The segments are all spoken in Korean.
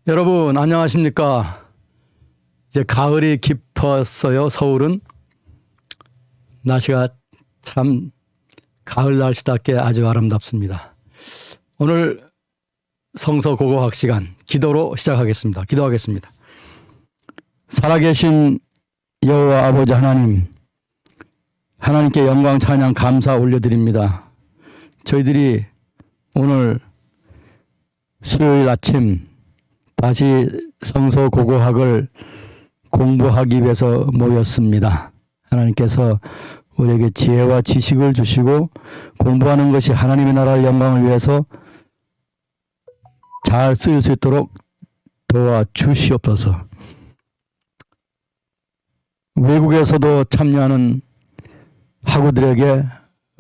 여러분 안녕하십니까? 이제 가을이 깊었어요. 서울은 날씨가 참 가을 날씨답게 아주 아름답습니다. 오늘 성서 고고학 시간 기도로 시작하겠습니다. 기도하겠습니다. 살아계신 여호와 아버지 하나님, 하나님께 영광 찬양 감사 올려드립니다. 저희들이 오늘 수요일 아침 다시 성서 고고학을 공부하기 위해서 모였습니다. 하나님께서 우리에게 지혜와 지식을 주시고 공부하는 것이 하나님의 나라의 영광을 위해서 잘 쓰일 수 있도록 도와주시옵소서. 외국에서도 참여하는 학우들에게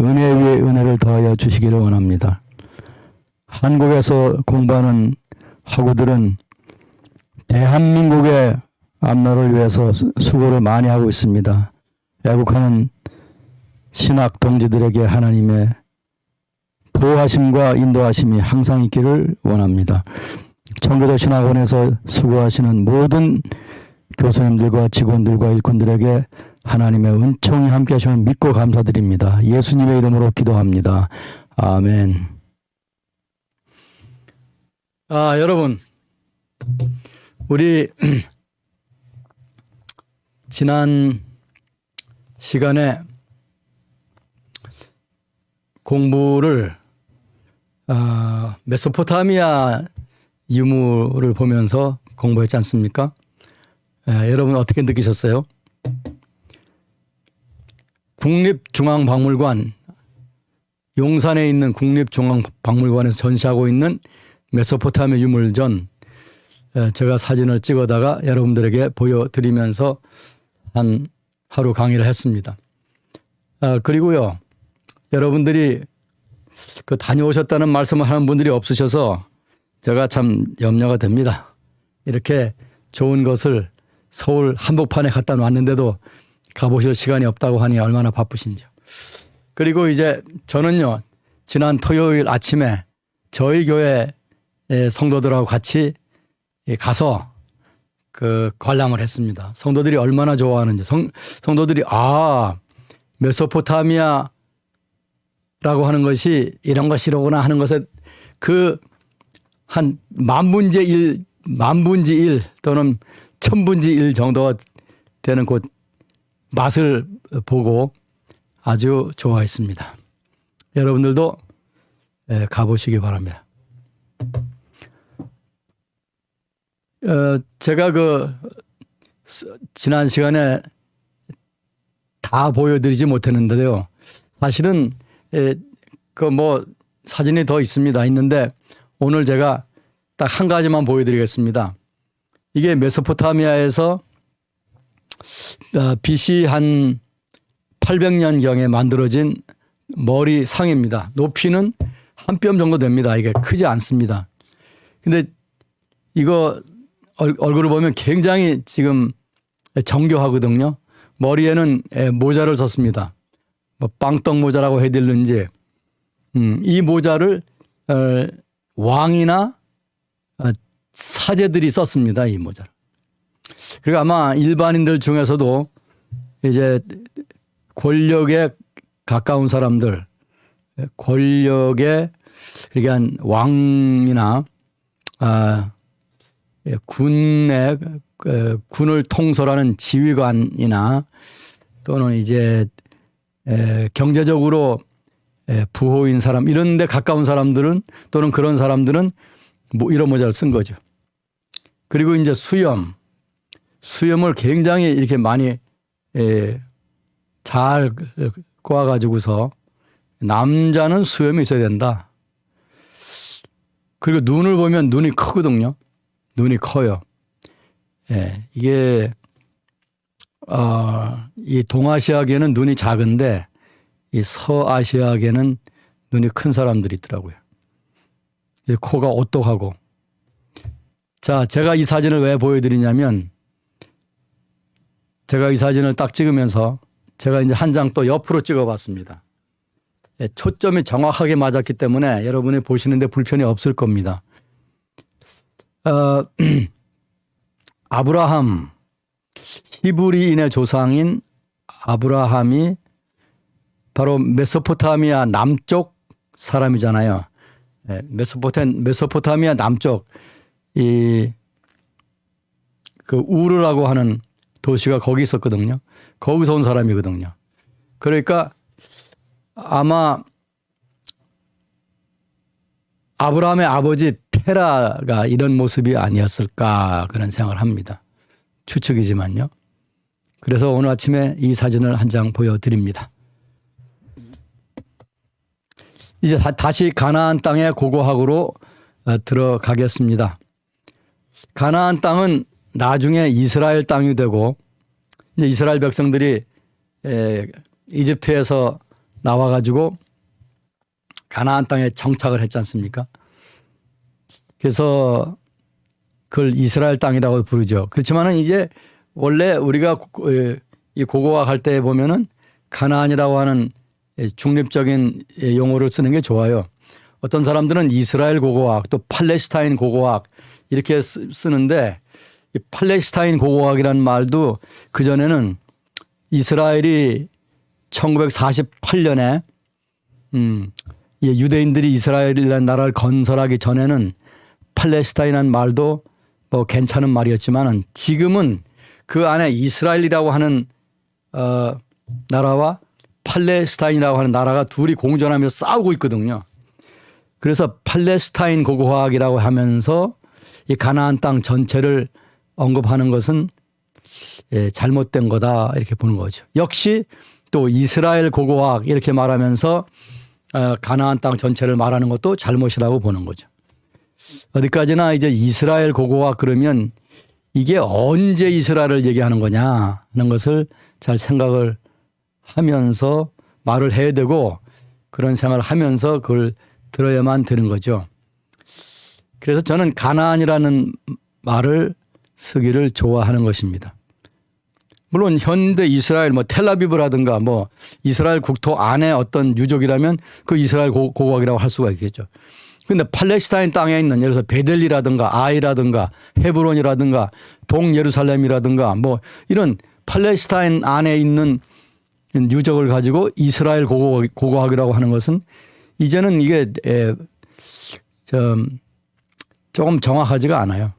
은혜 위에 은혜를 더하여 주시기를 원합니다. 한국에서 공부하는 학우들은 대한민국의 앞날을 위해서 수고를 많이 하고 있습니다. 애국하는 신학 동지들에게 하나님의 보호하심과 인도하심이 항상 있기를 원합니다. 청교도 신학원에서 수고하시는 모든 교수님들과 직원들과 일꾼들에게 하나님의 은총이 함께 하심을 믿고 감사드립니다. 예수님의 이름으로 기도합니다. 아멘. 여러분, 우리 지난 시간에 공부를 메소포타미아 유물을 보면서 공부했지 않습니까? 여러분 어떻게 느끼셨어요? 국립중앙박물관, 용산에 있는 국립중앙박물관에서 전시하고 있는 메소포타미아 유물전, 제가 사진을 찍어다가 여러분들에게 보여드리면서 한 하루 강의를 했습니다. 그리고요, 여러분들이 그 다녀오셨다는 말씀을 하는 분들이 없으셔서 제가 참 염려가 됩니다. 이렇게 좋은 것을 서울 한복판에 갖다 놨는데도 가보실 시간이 없다고 하니 얼마나 바쁘신지요. 그리고 이제 저는요, 지난 토요일 아침에 저희 교회 성도들하고 같이 가서 그 관람을 했습니다. 성도들이 얼마나 좋아하는지. 성도들이 메소포타미아라고 하는 것이 이런 것이로구나 하는 것에 그 한 만분의 1 또는 천분의 1 정도가 되는 그 맛을 보고 아주 좋아했습니다. 여러분들도 가보시기 바랍니다. 제가 지난 시간에 다 보여드리지 못했는데요. 사실은 사진이 더 있는데 오늘 제가 딱 한 가지만 보여드리겠습니다. 이게 메소포타미아에서 BC 한 800년경에 만들어진 머리상입니다. 높이는 한 뼘 정도 됩니다. 이게 크지 않습니다. 근데 이거 얼굴을 보면 굉장히 지금 정교하거든요. 머리에는 모자를 썼습니다. 빵떡 모자라고 해드리는지 이 모자를 왕이나 사제들이 썼습니다. 이 모자를. 그리고 아마 일반인들 중에서도 이제 권력에 가까운 사람들, 권력에 그러니까 왕이나 군을 통솔하는 지휘관이나 또는 이제 경제적으로 부호인 사람 이런 데 가까운 사람들은 또는 그런 사람들은 이런 모자를 쓴 거죠. 그리고 이제 수염을 굉장히 이렇게 많이 잘 꼬아가지고서 남자는 수염이 있어야 된다. 그리고 눈을 보면 눈이 크거든요. 눈이 커요. 이게 이 동아시아계는 눈이 작은데 이 서아시아계는 눈이 큰 사람들이 있더라고요. 코가 오똑하고. 자, 제가 이 사진을 왜 보여드리냐면 제가 이 사진을 딱 찍으면서 제가 이제 한 장 또 옆으로 찍어봤습니다. 초점이 정확하게 맞았기 때문에 여러분이 보시는데 불편이 없을 겁니다. 아브라함, 히브리인의 조상인 아브라함이 바로 메소포타미아 남쪽 사람이잖아요. 네, 메소포타미아 남쪽 그 우르라고 하는 도시가 거기 있었거든요. 거기서 온 사람이거든요. 그러니까 아마 아브라함의 아버지 테라가 이런 모습이 아니었을까 그런 생각을 합니다. 추측이지만요. 그래서 오늘 아침에 이 사진을 한 장 보여드립니다. 이제 다시 가나안 땅의 고고학으로 들어가겠습니다. 가나안 땅은 나중에 이스라엘 땅이 되고 이제 이스라엘 백성들이 이집트에서 나와가지고 가나안 땅에 정착을 했지 않습니까? 그래서 그걸 이스라엘 땅이라고 부르죠. 그렇지만은 이제 원래 우리가 이 고고학 할 때 보면은 가나안이라고 하는 중립적인 용어를 쓰는 게 좋아요. 어떤 사람들은 이스라엘 고고학 또 팔레스타인 고고학 이렇게 쓰는데 이 팔레스타인 고고학이라는 말도 그전에는 이스라엘이 1948년에 유대인들이 이스라엘이라는 나라를 건설하기 전에는 팔레스타인이라는 말도 뭐 괜찮은 말이었지만은 지금은 그 안에 이스라엘이라고 하는 나라와 팔레스타인이라고 하는 나라가 둘이 공존하면서 싸우고 있거든요. 그래서 팔레스타인 고고학이라고 하면서 이 가나안 땅 전체를 언급하는 것은 잘못된 거다 이렇게 보는 거죠. 역시 또 이스라엘 고고학 이렇게 말하면서 가나안 땅 전체를 말하는 것도 잘못이라고 보는 거죠. 어디까지나 이제 이스라엘 고고학 그러면 이게 언제 이스라엘을 얘기하는 거냐 하는 것을 잘 생각을 하면서 말을 해야 되고 그런 생각을 하면서 그걸 들어야만 되는 거죠. 그래서 저는 가나안이라는 말을 쓰기를 좋아하는 것입니다. 물론 현대 이스라엘 뭐 텔아비브라든가 뭐 이스라엘 국토 안에 어떤 유족이라면 그 이스라엘 고고학이라고 할 수가 있겠죠. 근데 팔레스타인 땅에 있는 예를 들어서 베델리라든가 아이라든가 헤브론이라든가 동예루살렘이라든가 뭐 이런 팔레스타인 안에 있는 유적을 가지고 이스라엘 고고학이라고 하는 것은 이제는 이게 조금 정확하지가 않아요.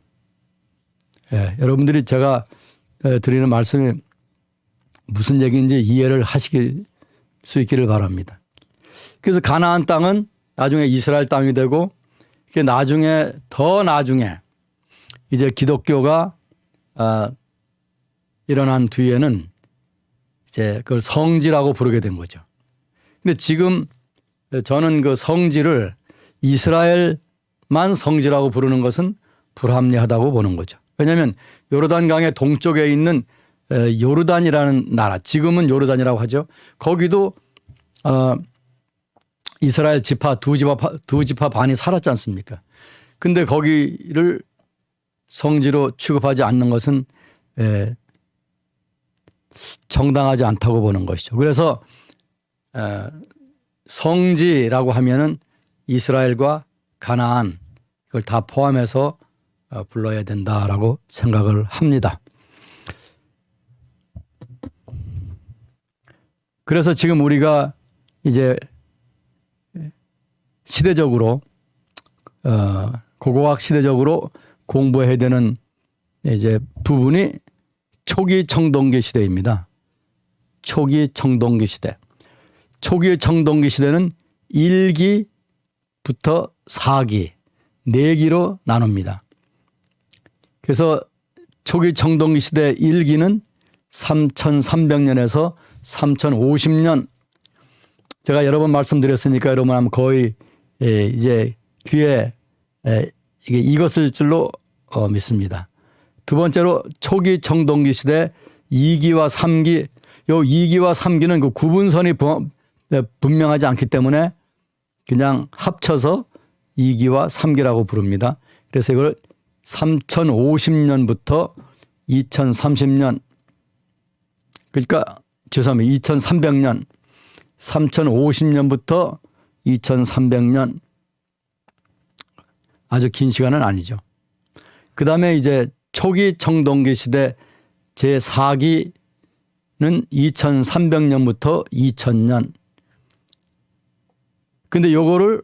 여러분들이 제가 드리는 말씀이 무슨 얘기인지 이해를 하실 수 있기를 바랍니다. 그래서 가나안 땅은 나중에 이스라엘 땅이 되고 나중에 더 나중에 이제 기독교가 일어난 뒤에는 이제 그걸 성지라고 부르게 된 거죠. 근데 지금 저는 그 성지를 이스라엘만 성지라고 부르는 것은 불합리하다고 보는 거죠. 왜냐하면 요르단강의 동쪽에 있는 요르단이라는 나라, 지금은 요르단이라고 하죠. 거기도 이스라엘 두 지파 반이 살았지 않습니까? 근데 거기를 성지로 취급하지 않는 것은 정당하지 않다고 보는 것이죠. 그래서 성지라고 하면은 이스라엘과 가나안 이걸 다 포함해서 불러야 된다라고 생각을 합니다. 그래서 지금 우리가 이제 시대적으로 고고학 시대적으로 공부해야 되는 이제 부분이 초기 청동기 시대입니다. 초기 청동기 시대. 초기 청동기 시대는 1기부터 4기, 4기로 나눕니다. 그래서 초기 청동기 시대 1기는 3300년에서 3050년. 제가 여러 번 말씀드렸으니까 여러분 아마 거의 이제 귀에 이게 익었을 줄로 믿습니다. 두 번째로 초기 청동기 시대 2기와 3기. 요 2기와 3기는 그 구분선이 분명하지 않기 때문에 그냥 합쳐서 2기와 3기라고 부릅니다. 그래서 이걸 3050년부터 2030년 그러니까 죄송합니다. 2300년 3050년부터 2300년 아주 긴 시간은 아니죠. 그 다음에 이제 초기 청동기 시대 제4기는 2300년부터 2000년. 근데 요거를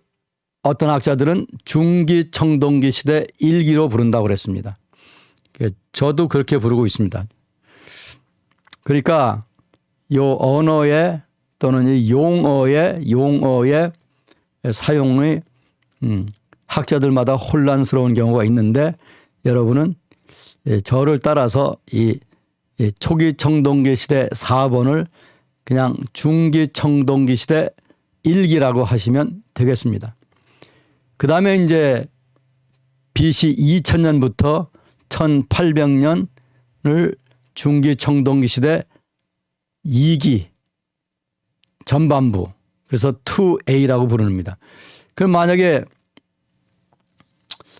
어떤 학자들은 중기 청동기 시대 1기로 부른다고 그랬습니다. 저도 그렇게 부르고 있습니다. 그러니까 요 언어의 또는 이 용어의 사용이 학자들마다 혼란스러운 경우가 있는데 여러분은 저를 따라서 이 초기 청동기 시대 4번을 그냥 중기 청동기 시대 1기라고 하시면 되겠습니다. 그 다음에 이제 BC 2000년부터 1800년을 중기 청동기 시대 2기 전반부, 그래서 2A라고 부릅니다. 그럼 만약에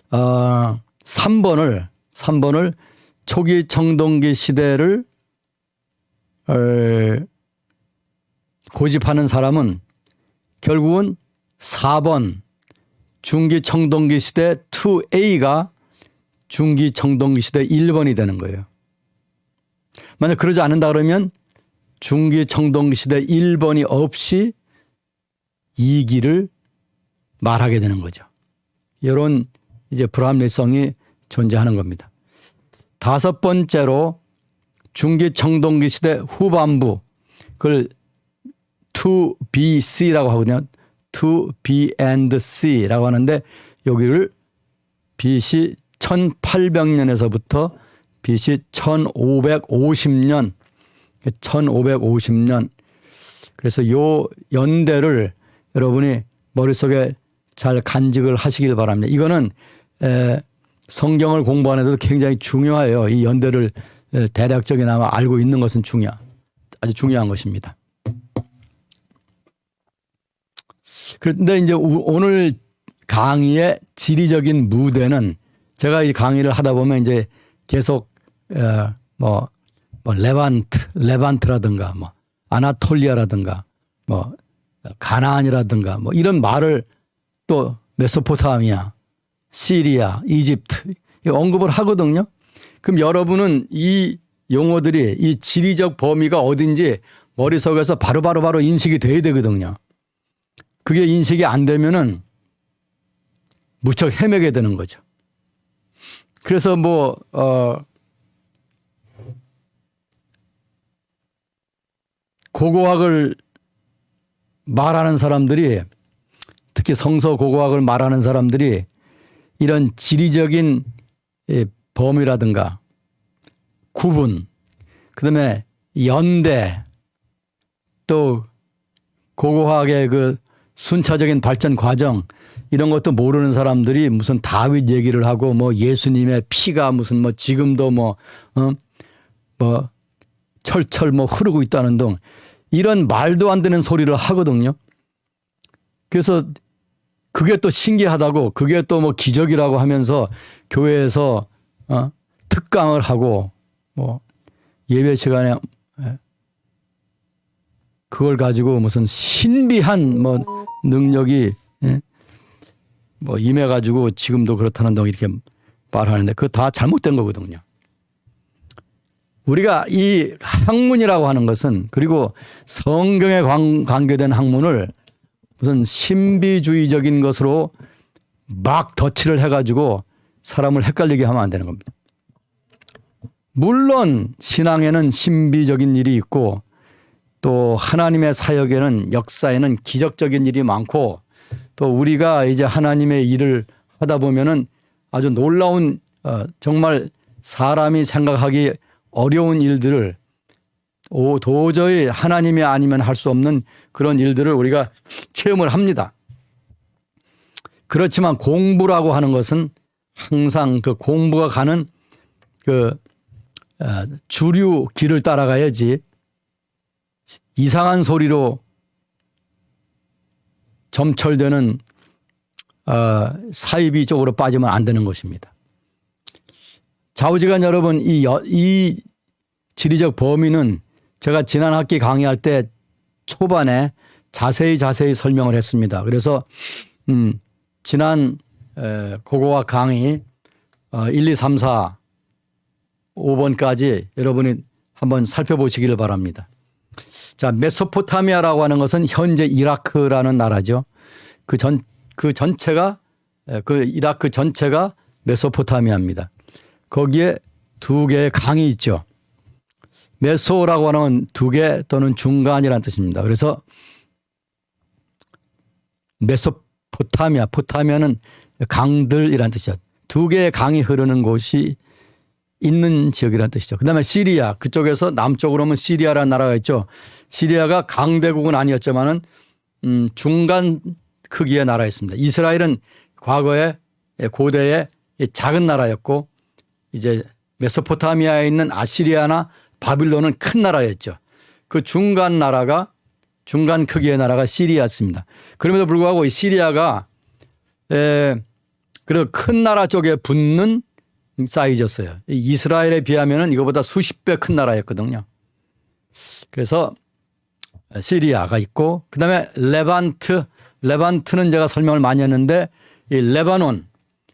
3번을 초기 청동기 시대를 고집하는 사람은 결국은 4번 중기 청동기 시대 2A가 중기 청동기 시대 1번이 되는 거예요. 만약 그러지 않는다 그러면 중기 청동기 시대 1번이 없이 2기를 말하게 되는 거죠. 이런 이제 불합리성이 존재하는 겁니다. 5번째로 중기 청동기 시대 후반부, 그걸 2BC라고 하거든요. 2B and C라고 하는데 여기를 BC 1800년에서부터 BC 1550년 그래서 요 연대를 여러분이 머릿속에 잘 간직을 하시길 바랍니다. 이거는 성경을 공부하는 데도 굉장히 중요해요. 이 연대를 대략적이나마 알고 있는 것은 아주 중요한 것입니다. 그런데 이제 오늘 강의의 지리적인 무대는 제가 이 강의를 하다 보면 이제 계속 레반트라든가 아나톨리아라든가 가나안이라든가 이런 말을 또 메소포타미아, 시리아, 이집트 언급을 하거든요. 그럼 여러분은 이 용어들이 이 지리적 범위가 어딘지 머릿속에서 바로 인식이 돼야 되거든요. 그게 인식이 안 되면은 무척 헤매게 되는 거죠. 그래서 고고학을 말하는 사람들이, 특히 성서 고고학을 말하는 사람들이 이런 지리적인 범위라든가 구분, 그다음에 연대, 또 고고학의 그 순차적인 발전 과정, 이런 것도 모르는 사람들이 무슨 다윗 얘기를 하고 예수님의 피가 무슨 지금도 철철 흐르고 있다는 등 이런 말도 안 되는 소리를 하거든요. 그래서 그게 또 신기하다고, 그게 또 기적이라고 하면서 교회에서 특강을 하고 예배 시간에 그걸 가지고 무슨 신비한 능력이 임해가지고 지금도 그렇다는 등 이렇게 말하는데 그거 다 잘못된 거거든요. 우리가 이 학문이라고 하는 것은, 그리고 성경에 관계된 학문을 무슨 신비주의적인 것으로 막 덧칠을 해가지고 사람을 헷갈리게 하면 안 되는 겁니다. 물론 신앙에는 신비적인 일이 있고 또 하나님의 사역에는, 역사에는 기적적인 일이 많고, 또 우리가 이제 하나님의 일을 하다 보면은 아주 놀라운 정말 사람이 생각하기 어려운 일들을 도저히 하나님이 아니면 할 수 없는 그런 일들을 우리가 체험을 합니다. 그렇지만 공부라고 하는 것은 항상 그 공부가 가는 그 주류 길을 따라가야지 이상한 소리로 점철되는 사이비 쪽으로 빠지면 안 되는 것입니다. 좌우지간 여러분, 이 지리적 범위는 제가 지난 학기 강의할 때 초반에 자세히 설명을 했습니다. 그래서 지난 고고학 강의 1, 2, 3, 4, 5번까지 여러분이 한번 살펴보시기를 바랍니다. 자, 메소포타미아라고 하는 것은 현재 이라크라는 나라죠. 그 전체가 그 이라크 전체가 메소포타미아입니다. 거기에 두 개의 강이 있죠. 메소라고 하는 두 개 또는 중간이라는 뜻입니다. 그래서 메소포타미아, 포타미아는 강들이라는 뜻이죠. 두 개의 강이 흐르는 곳이 있는 지역이라는 뜻이죠. 그다음에 시리아, 그쪽에서 남쪽으로 오면 시리아라는 나라가 있죠. 시리아가 강대국은 아니었지만은 중간 크기의 나라였습니다. 이스라엘은 과거에 고대에 작은 나라였고 이제 메소포타미아에 있는 아시리아나 바빌론은 큰 나라였죠. 그 중간 나라가 중간 크기의 나라가 시리아였습니다. 그럼에도 불구하고 이 시리아가 그래도 큰 나라 쪽에 붙는 사이즈였어요. 이스라엘에 비하면 이거보다 수십 배 큰 나라였거든요. 그래서 시리아가 있고 그다음에 레반트는 제가 설명을 많이 했는데 이 레바논,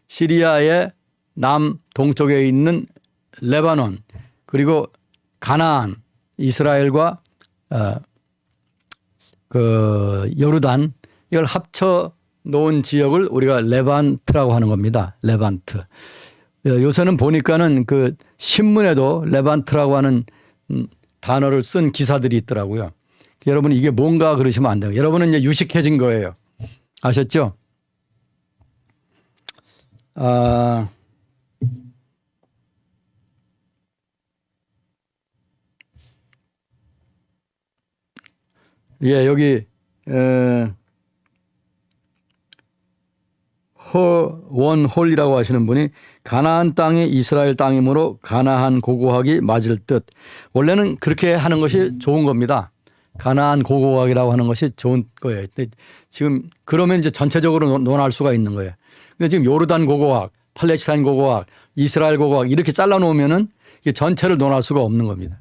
시리아의 남동쪽에 있는 레바논, 그리고 가나안, 이스라엘과 그 요르단, 이걸 합쳐 놓은 지역을 우리가 레반트라고 하는 겁니다. 레반트. 요새는 보니까는 그 신문에도 레반트라고 하는 단어를 쓴 기사들이 있더라고요. 여러분 이게 뭔가 그러시면 안 돼요. 여러분은 이제 유식해진 거예요. 아셨죠? 예, 여기 원홀이라고 하시는 분이 가나안 땅이 이스라엘 땅이므로 가나안 고고하기 맞을 듯. 원래는 그렇게 하는 것이 좋은 겁니다. 가나안 고고하기라고 하는 것이 좋은 거예요. 근데 지금 그러면 이제 전체적으로 논할 수가 있는 거예요. 근데 지금 요르단 고고학, 팔레스타인 고고학, 이스라엘 고고학 이렇게 잘라 놓으면은 전체를 논할 수가 없는 겁니다.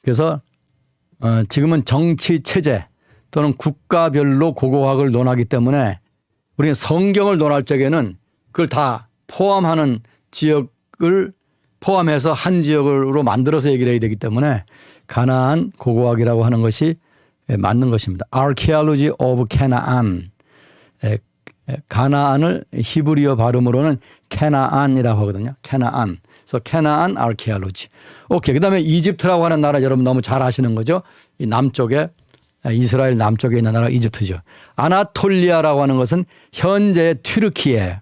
그래서 지금은 정치 체제 또는 국가별로 고고학을 논하기 때문에 우리는 성경을 논할 적에는 그걸 다 포함하는 지역을 포함해서 한 지역으로 만들어서 얘기를 해야 되기 때문에 가나안 고고학이라고 하는 것이 맞는 것입니다. Archaeology of Canaan. 가나안을 히브리어 발음으로는 캐나안이라고 하거든요. 캐나안. 그래서 캐나안 Archaeology. 오케이. 그다음에 이집트라고 하는 나라 여러분 너무 잘 아시는 거죠. 이 남쪽에 이스라엘 남쪽에 있는 나라가 이집트죠. 아나톨리아라고 하는 것은 현재의 튀르키예.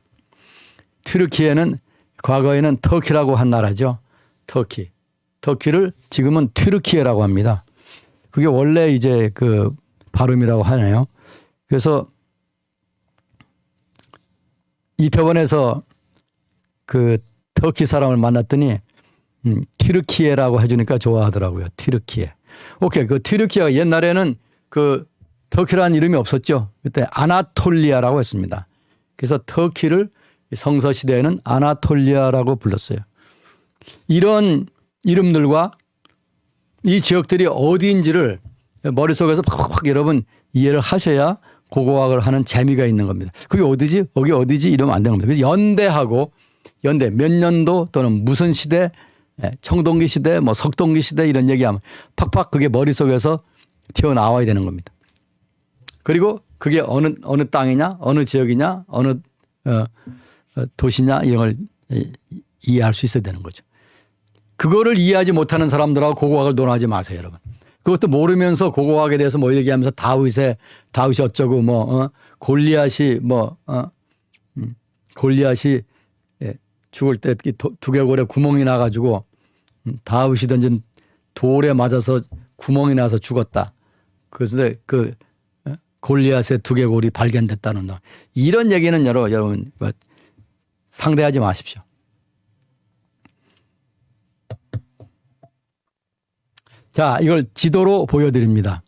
튀르키예는 과거에는 터키라고 한 나라죠. 터키. 터키를 지금은 튀르키예라고 합니다. 그게 원래 이제 그 발음이라고 하네요. 그래서 이태원에서 그 터키 사람을 만났더니 튀르키예라고 해주니까 좋아하더라고요. 튀르키예. 오케이. 그 튀르키예가 옛날에는 그 터키라는 이름이 없었죠. 그때 아나톨리아라고 했습니다. 그래서 터키를 성서시대에는 아나톨리아라고 불렀어요. 이런 이름들과 이 지역들이 어디인지를 머릿속에서 팍팍 여러분 이해를 하셔야 고고학을 하는 재미가 있는 겁니다. 그게 어디지? 거기 어디지? 이러면 안 되는 겁니다. 그래서 연대 몇 년도 또는 무슨 시대, 청동기 시대, 뭐 석동기 시대 이런 얘기하면 팍팍 그게 머릿속에서 튀어나와야 되는 겁니다. 그리고 그게 어느 땅이냐, 어느 지역이냐, 어느 도시냐 이런 걸 이해할 수 있어야 되는 거죠. 그거를 이해하지 못하는 사람들하고 고고학을 논하지 마세요, 여러분. 그것도 모르면서 고고학에 대해서 뭐 얘기하면서 다윗이 어쩌고 뭐 골리앗이 골리앗이 죽을 때 두개골에 구멍이 나가지고 다윗이 던진 돌에 맞아서 구멍이 나서 죽었다. 그래서 그 골리앗의 두개골이 발견됐다는 거. 이런 얘기는 여러분 상대하지 마십시오. 자, 이걸 지도로 보여드립니다.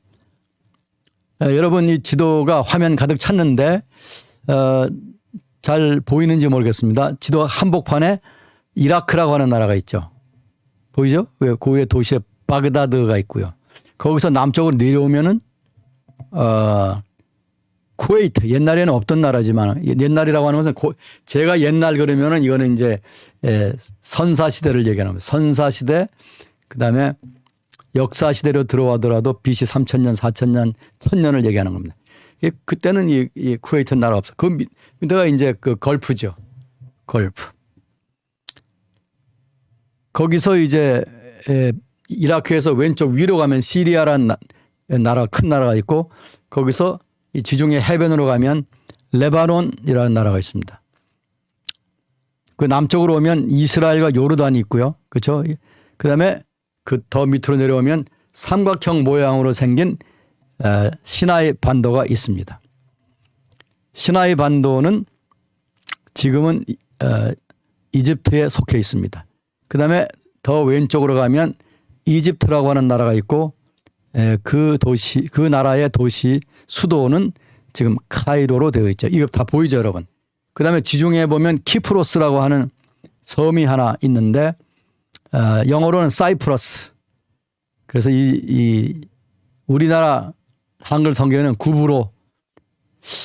여러분 이 지도가 화면 가득 찼는데 잘 보이는지 모르겠습니다. 지도 한복판에 이라크라고 하는 나라가 있죠. 보이죠? 그 위에 도시에 바그다드가 있고요. 거기서 남쪽으로 내려오면은 쿠웨이트 옛날에는 없던 나라지만 옛날이라고 하는 것은 제가 옛날 그러면은 이거는 이제 선사 시대를 얘기하는 거예요. 선사 시대 그다음에 역사 시대로 들어가더라도 BC 3000년, 4000년, 1000년을 얘기하는 겁니다. 그때는 이 쿠웨이트 나라 없어. 그 밑에가 이제 그 걸프죠. 걸프. 거기서 이제 이라크에서 왼쪽 위로 가면 시리아라는 나라 큰 나라가 있고 거기서 이 지중해 해변으로 가면 레바논이라는 나라가 있습니다. 그 남쪽으로 오면 이스라엘과 요르단이 있고요. 그렇죠? 그다음에 그 더 밑으로 내려오면 삼각형 모양으로 생긴 시나이 반도가 있습니다. 시나이 반도는 지금은 이집트에 속해 있습니다. 그다음에 더 왼쪽으로 가면 이집트라고 하는 나라가 있고 그 나라의 도시 수도는 지금 카이로로 되어 있죠. 이거 다 보이죠, 여러분. 그다음에 지중해에 보면 키프로스라고 하는 섬이 하나 있는데 영어로는 사이프러스. 그래서 이 우리나라 한글 성경에는 구브로,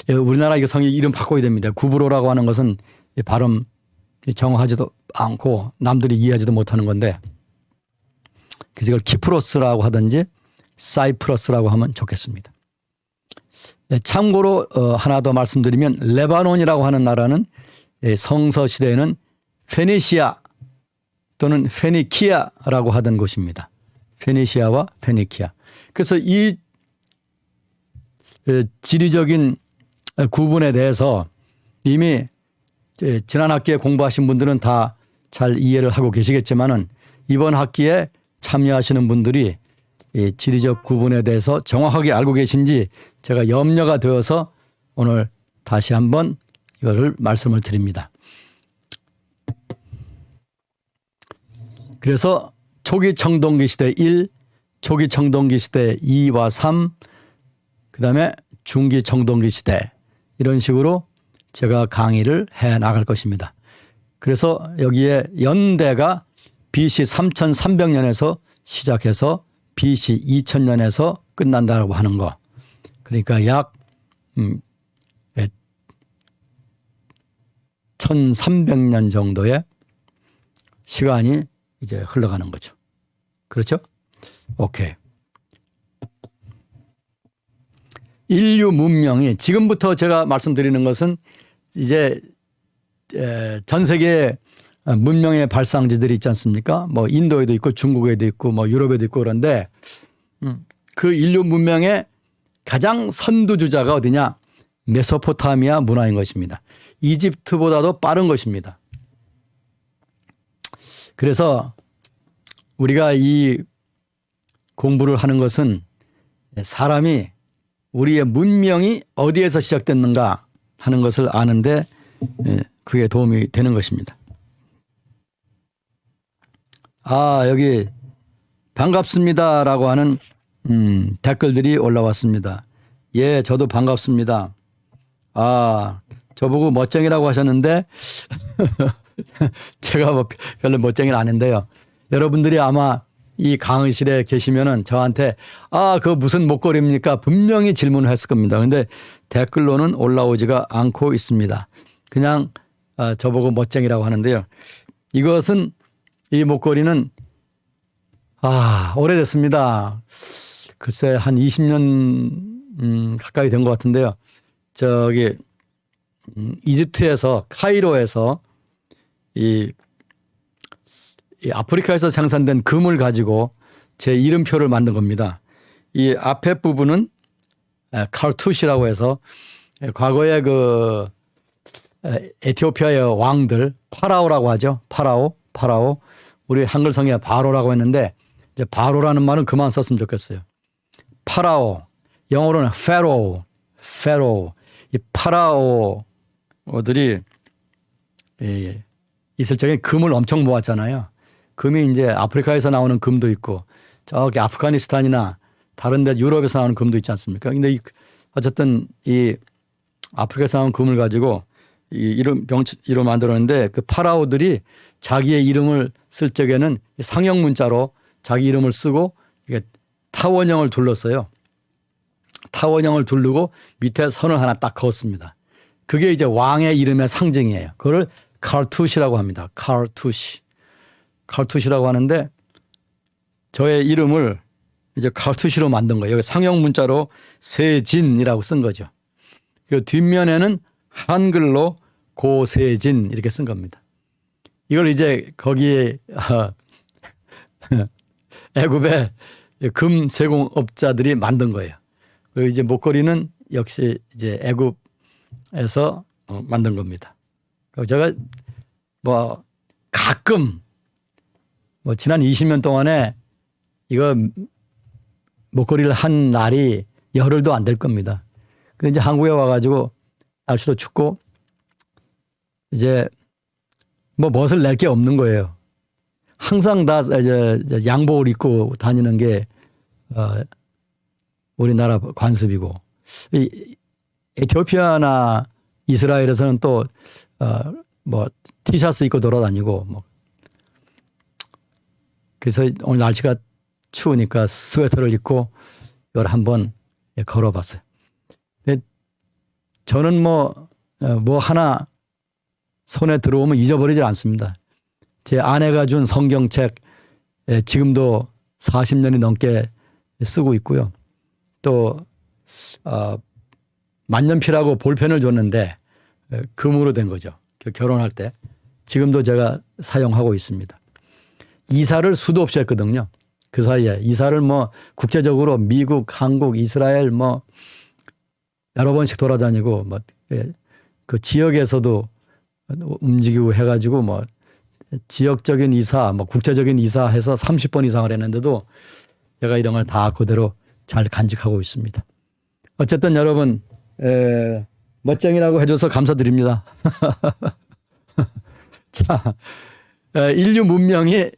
우리나라 이거 성경 이름 바꿔야 됩니다. 구브로라고 하는 것은 발음 정확하지도 않고 남들이 이해하지도 못하는 건데 그래서 이걸 키프로스라고 하든지 사이프러스라고 하면 좋겠습니다. 참고로 하나 더 말씀드리면 레바논이라고 하는 나라는 성서 시대에는 페니시아 또는 페니키아라고 하던 곳입니다. 페니시아와 페니키아. 그래서 이 지리적인 구분에 대해서 이미 지난 학기에 공부하신 분들은 다 잘 이해를 하고 계시겠지만은 이번 학기에 참여하시는 분들이 이 지리적 구분에 대해서 정확하게 알고 계신지 제가 염려가 되어서 오늘 다시 한번 이거를 말씀을 드립니다. 그래서 초기 청동기 시대 1, 초기 청동기 시대 2와 3, 그 다음에 중기 청동기 시대 이런 식으로 제가 강의를 해 나갈 것입니다. 그래서 여기에 연대가 BC 3300년에서 시작해서 BC 2000년에서 끝난다고 하는 거. 그러니까 약 1300년 정도의 시간이 이제 흘러가는 거죠. 그렇죠? 오케이. 인류 문명이 지금부터 제가 말씀드리는 것은 이제 전 세계 문명의 발상지들이 있지 않습니까? 뭐 인도에도 있고 중국에도 있고 뭐 유럽에도 있고 그런데 그 인류 문명의 가장 선두주자가 어디냐? 메소포타미아 문화인 것입니다. 이집트보다도 빠른 것입니다. 그래서 우리가 이 공부를 하는 것은 사람이 우리의 문명이 어디에서 시작됐는가 하는 것을 아는데 그게 도움이 되는 것입니다. 여기 반갑습니다라고 하는 댓글들이 올라왔습니다. 예, 저도 반갑습니다. 저보고 멋쟁이라고 하셨는데 제가 뭐 별로 멋쟁이는 아닌데요. 여러분들이 아마 이 강의실에 계시면은 저한테 그거 무슨 목걸이입니까? 분명히 질문을 했을 겁니다. 근데 댓글로는 올라오지가 않고 있습니다. 그냥 저보고 멋쟁이라고 하는데요. 이것은 이 목걸이는 오래됐습니다. 글쎄 한 20년 가까이 된 것 같은데요. 저기 이집트에서 카이로에서 이 아프리카에서 생산된 금을 가지고 제 이름표를 만든 겁니다. 이 앞에 부분은 카르투시라고 해서 과거에 그 에티오피아의 왕들 파라오라고 하죠. 파라오. 우리 한글성에 바로라고 했는데 이제 바로라는 말은 그만 썼으면 좋겠어요. 파라오. 영어로는 페로우. 이 파라오들이 있을 적에 금을 엄청 모았잖아요. 금이 이제 아프리카에서 나오는 금도 있고 저기 아프가니스탄이나 다른 데 유럽에서 나오는 금도 있지 않습니까? 근데 어쨌든 이 아프리카에서 나온 금을 가지고 이름 만들었는데 그 파라오들이 자기의 이름을 쓸 적에는 상형 문자로 자기 이름을 쓰고 이게 타원형을 둘렀어요. 타원형을 두르고 밑에 선을 하나 딱 그었습니다. 그게 이제 왕의 이름의 상징이에요. 그걸 카르투시라고 합니다. 카르투시라고 하는데 저의 이름을 이제 카르투시로 만든 거예요. 여기 상형 문자로 세진이라고 쓴 거죠. 그리고 뒷면에는 한글로 고세진 이렇게 쓴 겁니다. 이걸 이제 거기에 애굽의 금 세공업자들이 만든 거예요. 그리고 이제 목걸이는 역시 이제 애굽에서 만든 겁니다. 제가 뭐 가끔 뭐 지난 20년 동안에 이거 목걸이를 한 날이 열흘도 안 될 겁니다. 근데 이제 한국에 와가지고 날씨도 춥고 이제 뭐 멋을 낼 게 없는 거예요. 항상 다 이제 양복을 입고 다니는 게 우리나라 관습이고 에티오피아나 이스라엘에서는 또 뭐 티셔츠 입고 돌아다니고 뭐 그래서 오늘 날씨가 추우니까 스웨터를 입고 이걸 한번 걸어봤어요. 근데 저는 뭐 하나 손에 들어오면 잊어버리지 않습니다. 제 아내가 준 성경책 지금도 40년이 넘게 쓰고 있고요. 또 만년필하고 볼펜을 줬는데 금으로 된 거죠. 결혼할 때. 지금도 제가 사용하고 있습니다. 이사를 수도 없이 했거든요. 그 사이에 이사를 뭐 국제적으로 미국, 한국, 이스라엘 뭐 여러 번씩 돌아다니고 뭐 그 지역에서도 움직이고 해가지고 뭐 지역적인 이사, 뭐 국제적인 이사 해서 30번 이상을 했는데도 제가 이런 걸 다 그대로 잘 간직하고 있습니다. 어쨌든 여러분 멋쟁이라고 해줘서 감사드립니다. 자, 인류 문명이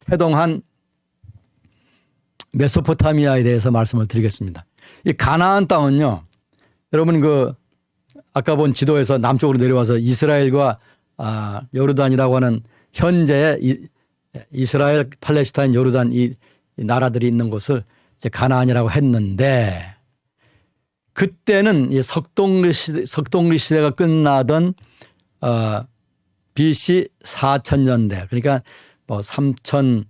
태동한 메소포타미아에 대해서 말씀을 드리겠습니다. 이 가나안 땅은요, 여러분 그 아까 본 지도에서 남쪽으로 내려와서 이스라엘과 요르단이라고 하는 현재의 이스라엘, 팔레스타인, 요르단 이 나라들이 있는 곳을 이제 가나안이라고 했는데 그때는 이 석동리 시대가 끝나던 BC 4000년대 그러니까 뭐 3500년,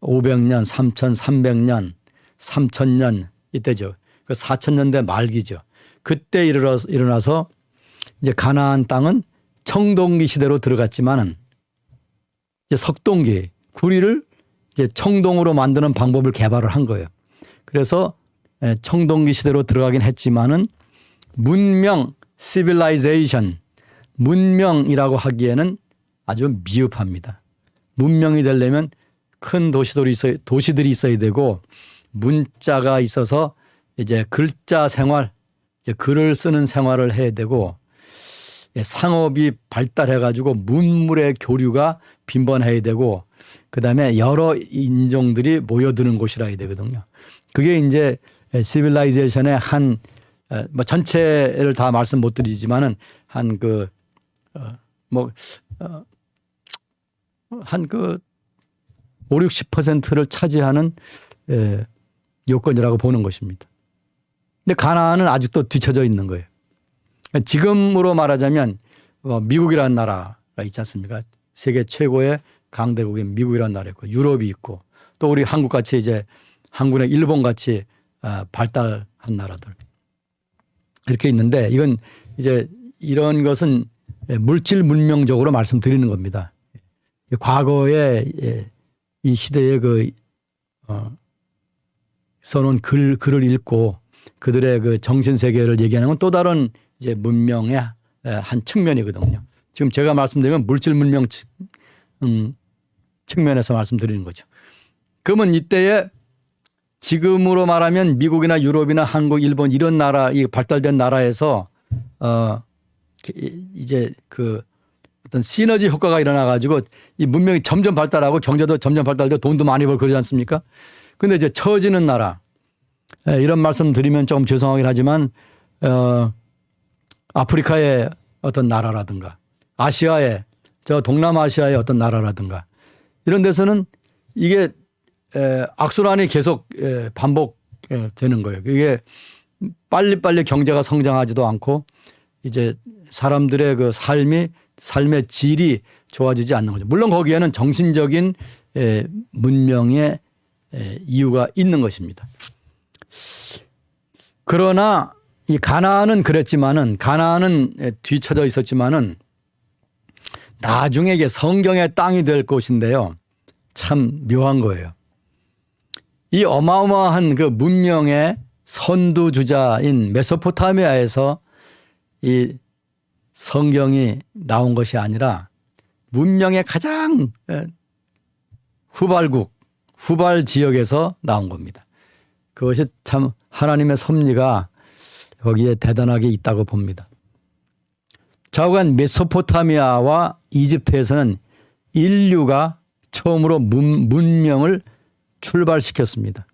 3300년, 3000년 이때죠. 그 4000년대 말기죠. 그때 일어나서 이제 가나안 땅은 청동기 시대로 들어갔지만은 이제 석동기 구리를 이제 청동으로 만드는 방법을 개발을 한 거예요. 그래서 청동기 시대로 들어가긴 했지만은 문명, civilization, 문명이라고 하기에는 아주 미흡합니다. 문명이 되려면 큰 도시들이 있어야 되고 문자가 있어서 이제 글자 생활, 이제 글을 쓰는 생활을 해야 되고 상업이 발달해 가지고 문물의 교류가 빈번해야 되고 그다음에 여러 인종들이 모여드는 곳이라 해야 되거든요. 그게 이제 시빌라이제이션의 한 뭐 전체를 다 말씀 못 드리지만은 한 5, 60%를 차지하는 요건이라고 보는 것입니다. 근데 가나안은 아직도 뒤쳐져 있는 거예요. 지금으로 말하자면 미국이라는 나라가 있지 않습니까? 세계 최고의 강대국인 미국이라는 나라 있고 유럽이 있고 또 우리 한국같이 이제 한국이나 일본같이 발달한 나라들 이렇게 있는데 이건 이제 이런 것은 물질 문명적으로 말씀드리는 겁니다. 과거에 이 시대에 써놓은 글을 읽고 그들의 그 정신 세계를 얘기하는 건 또 다른 이제 문명의 한 측면이거든요. 지금 제가 말씀드리면 물질 문명 측면에서 말씀드리는 거죠. 그러면 이때에 지금으로 말하면 미국이나 유럽이나 한국, 일본 이런 나라, 이 발달된 나라에서 이제 그 어떤 시너지 효과가 일어나 가지고 이 문명이 점점 발달하고 경제도 점점 발달되고 돈도 많이 벌고 그러지 않습니까? 근데 이제 처지는 나라 이런 말씀 드리면 좀 죄송하긴 하지만 아프리카의 어떤 나라라든가 아시아의 저 동남아시아의 어떤 나라라든가 이런 데서는 이게 악순환이 계속 반복되는 거예요. 이게 빨리빨리 경제가 성장하지도 않고 이제 사람들의 그 삶의 질이 좋아지지 않는 거죠. 물론 거기에는 정신적인 문명의 이유가 있는 것입니다. 그러나 이 가나안은 그랬지만은 가나안은 뒤쳐져 있었지만은 나중에 이게 성경의 땅이 될 곳인데요. 참 묘한 거예요. 이 어마어마한 그 문명의 선두주자인 메소포타미아에서 이 성경이 나온 것이 아니라 문명의 가장 후발 지역에서 나온 겁니다. 그것이 참 하나님의 섭리가 거기에 대단하게 있다고 봅니다. 좌우간 메소포타미아와 이집트에서는 인류가 처음으로 문명을 출발시켰습니다.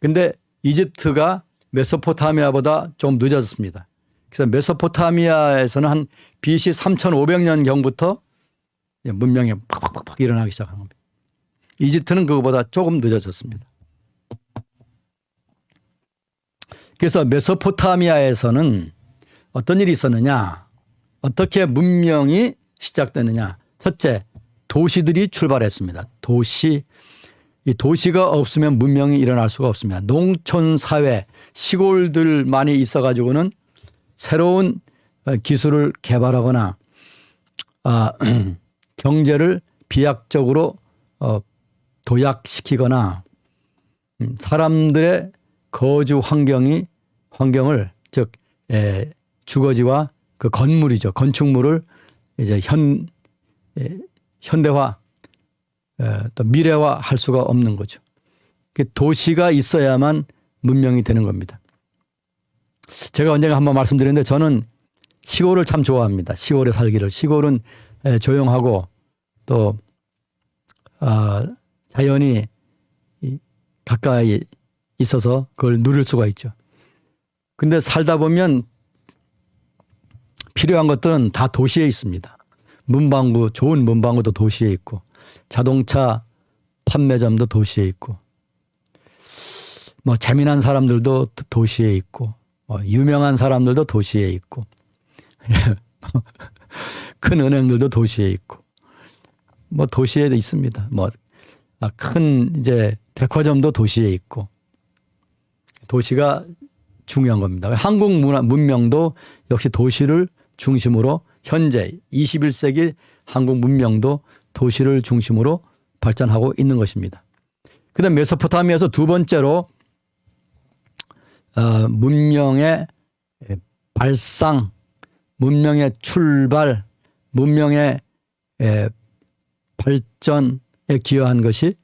그런데 이집트가 메소포타미아보다 좀 늦었습니다. 그래서 메소포타미아에서는 한 BC 3500년경부터 문명이 팍팍팍 일어나기 시작한 겁니다. 이집트는 그거보다 조금 늦어졌습니다. 그래서 메소포타미아에서는 어떤 일이 있었느냐, 어떻게 문명이 시작되느냐. 첫째, 도시들이 출발했습니다. 이 도시가 없으면 문명이 일어날 수가 없습니다. 농촌 사회, 시골들만이 있어가지고는 새로운 기술을 개발하거나 경제를 비약적으로 도약시키거나 사람들의 거주 환경을 즉 주거지와 그 건물이죠. 건축물을 이제 현대화 또 미래화 할 수가 없는 거죠. 도시가 있어야만 문명이 되는 겁니다. 제가 언젠가 한번 말씀드렸는데 저는 시골을 참 좋아합니다. 시골에 살기를. 시골은 조용하고 또 자연이 가까이 있어서 그걸 누릴 수가 있죠. 근데 살다 보면 필요한 것들은 다 도시에 있습니다. 좋은 문방구도 도시에 있고 자동차 판매점도 도시에 있고 뭐 재미난 사람들도 도시에 있고 유명한 사람들도 도시에 있고 큰 은행들도 도시에 있고 뭐 도시에 있습니다. 큰 이제 백화점도 도시에 있고 도시가 중요한 겁니다. 한국 문명도 역시 도시를 중심으로 현재 21세기 한국 문명도 도시를 중심으로 발전하고 있는 것입니다. 그다음 메소포타미아에서 두 번째로 문명의 발상, 문명의 출발, 문명의 발전에 기여한 것이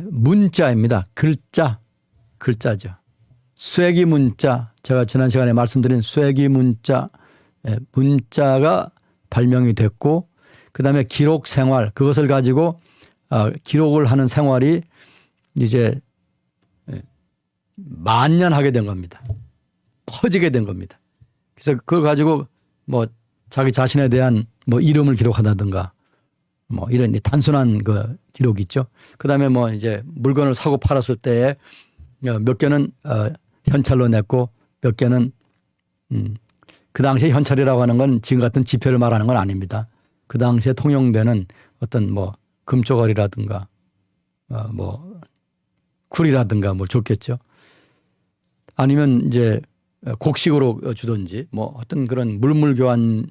문자입니다. 글자죠. 쇠기 문자, 제가 지난 시간에 말씀드린 쇠기 문자가 발명이 됐고 그다음에 기록 생활, 그것을 가지고 기록을 하는 생활이 이제 만연하게 된 겁니다. 퍼지게 된 겁니다. 그래서 그걸 가지고 자기 자신에 대한 이름을 기록한다든가 이런 단순한 그 기록이 있죠. 그다음에 이제 물건을 사고 팔았을 때에 몇 개는 현찰로 냈고 몇 개는 그 당시에 현찰이라고 하는 건 지금 같은 지폐를 말하는 건 아닙니다. 그 당시에 통용되는 어떤 금조각이라든가 쿨이라든가 좋겠죠. 아니면 이제 곡식으로 주든지 어떤 그런 물물 교환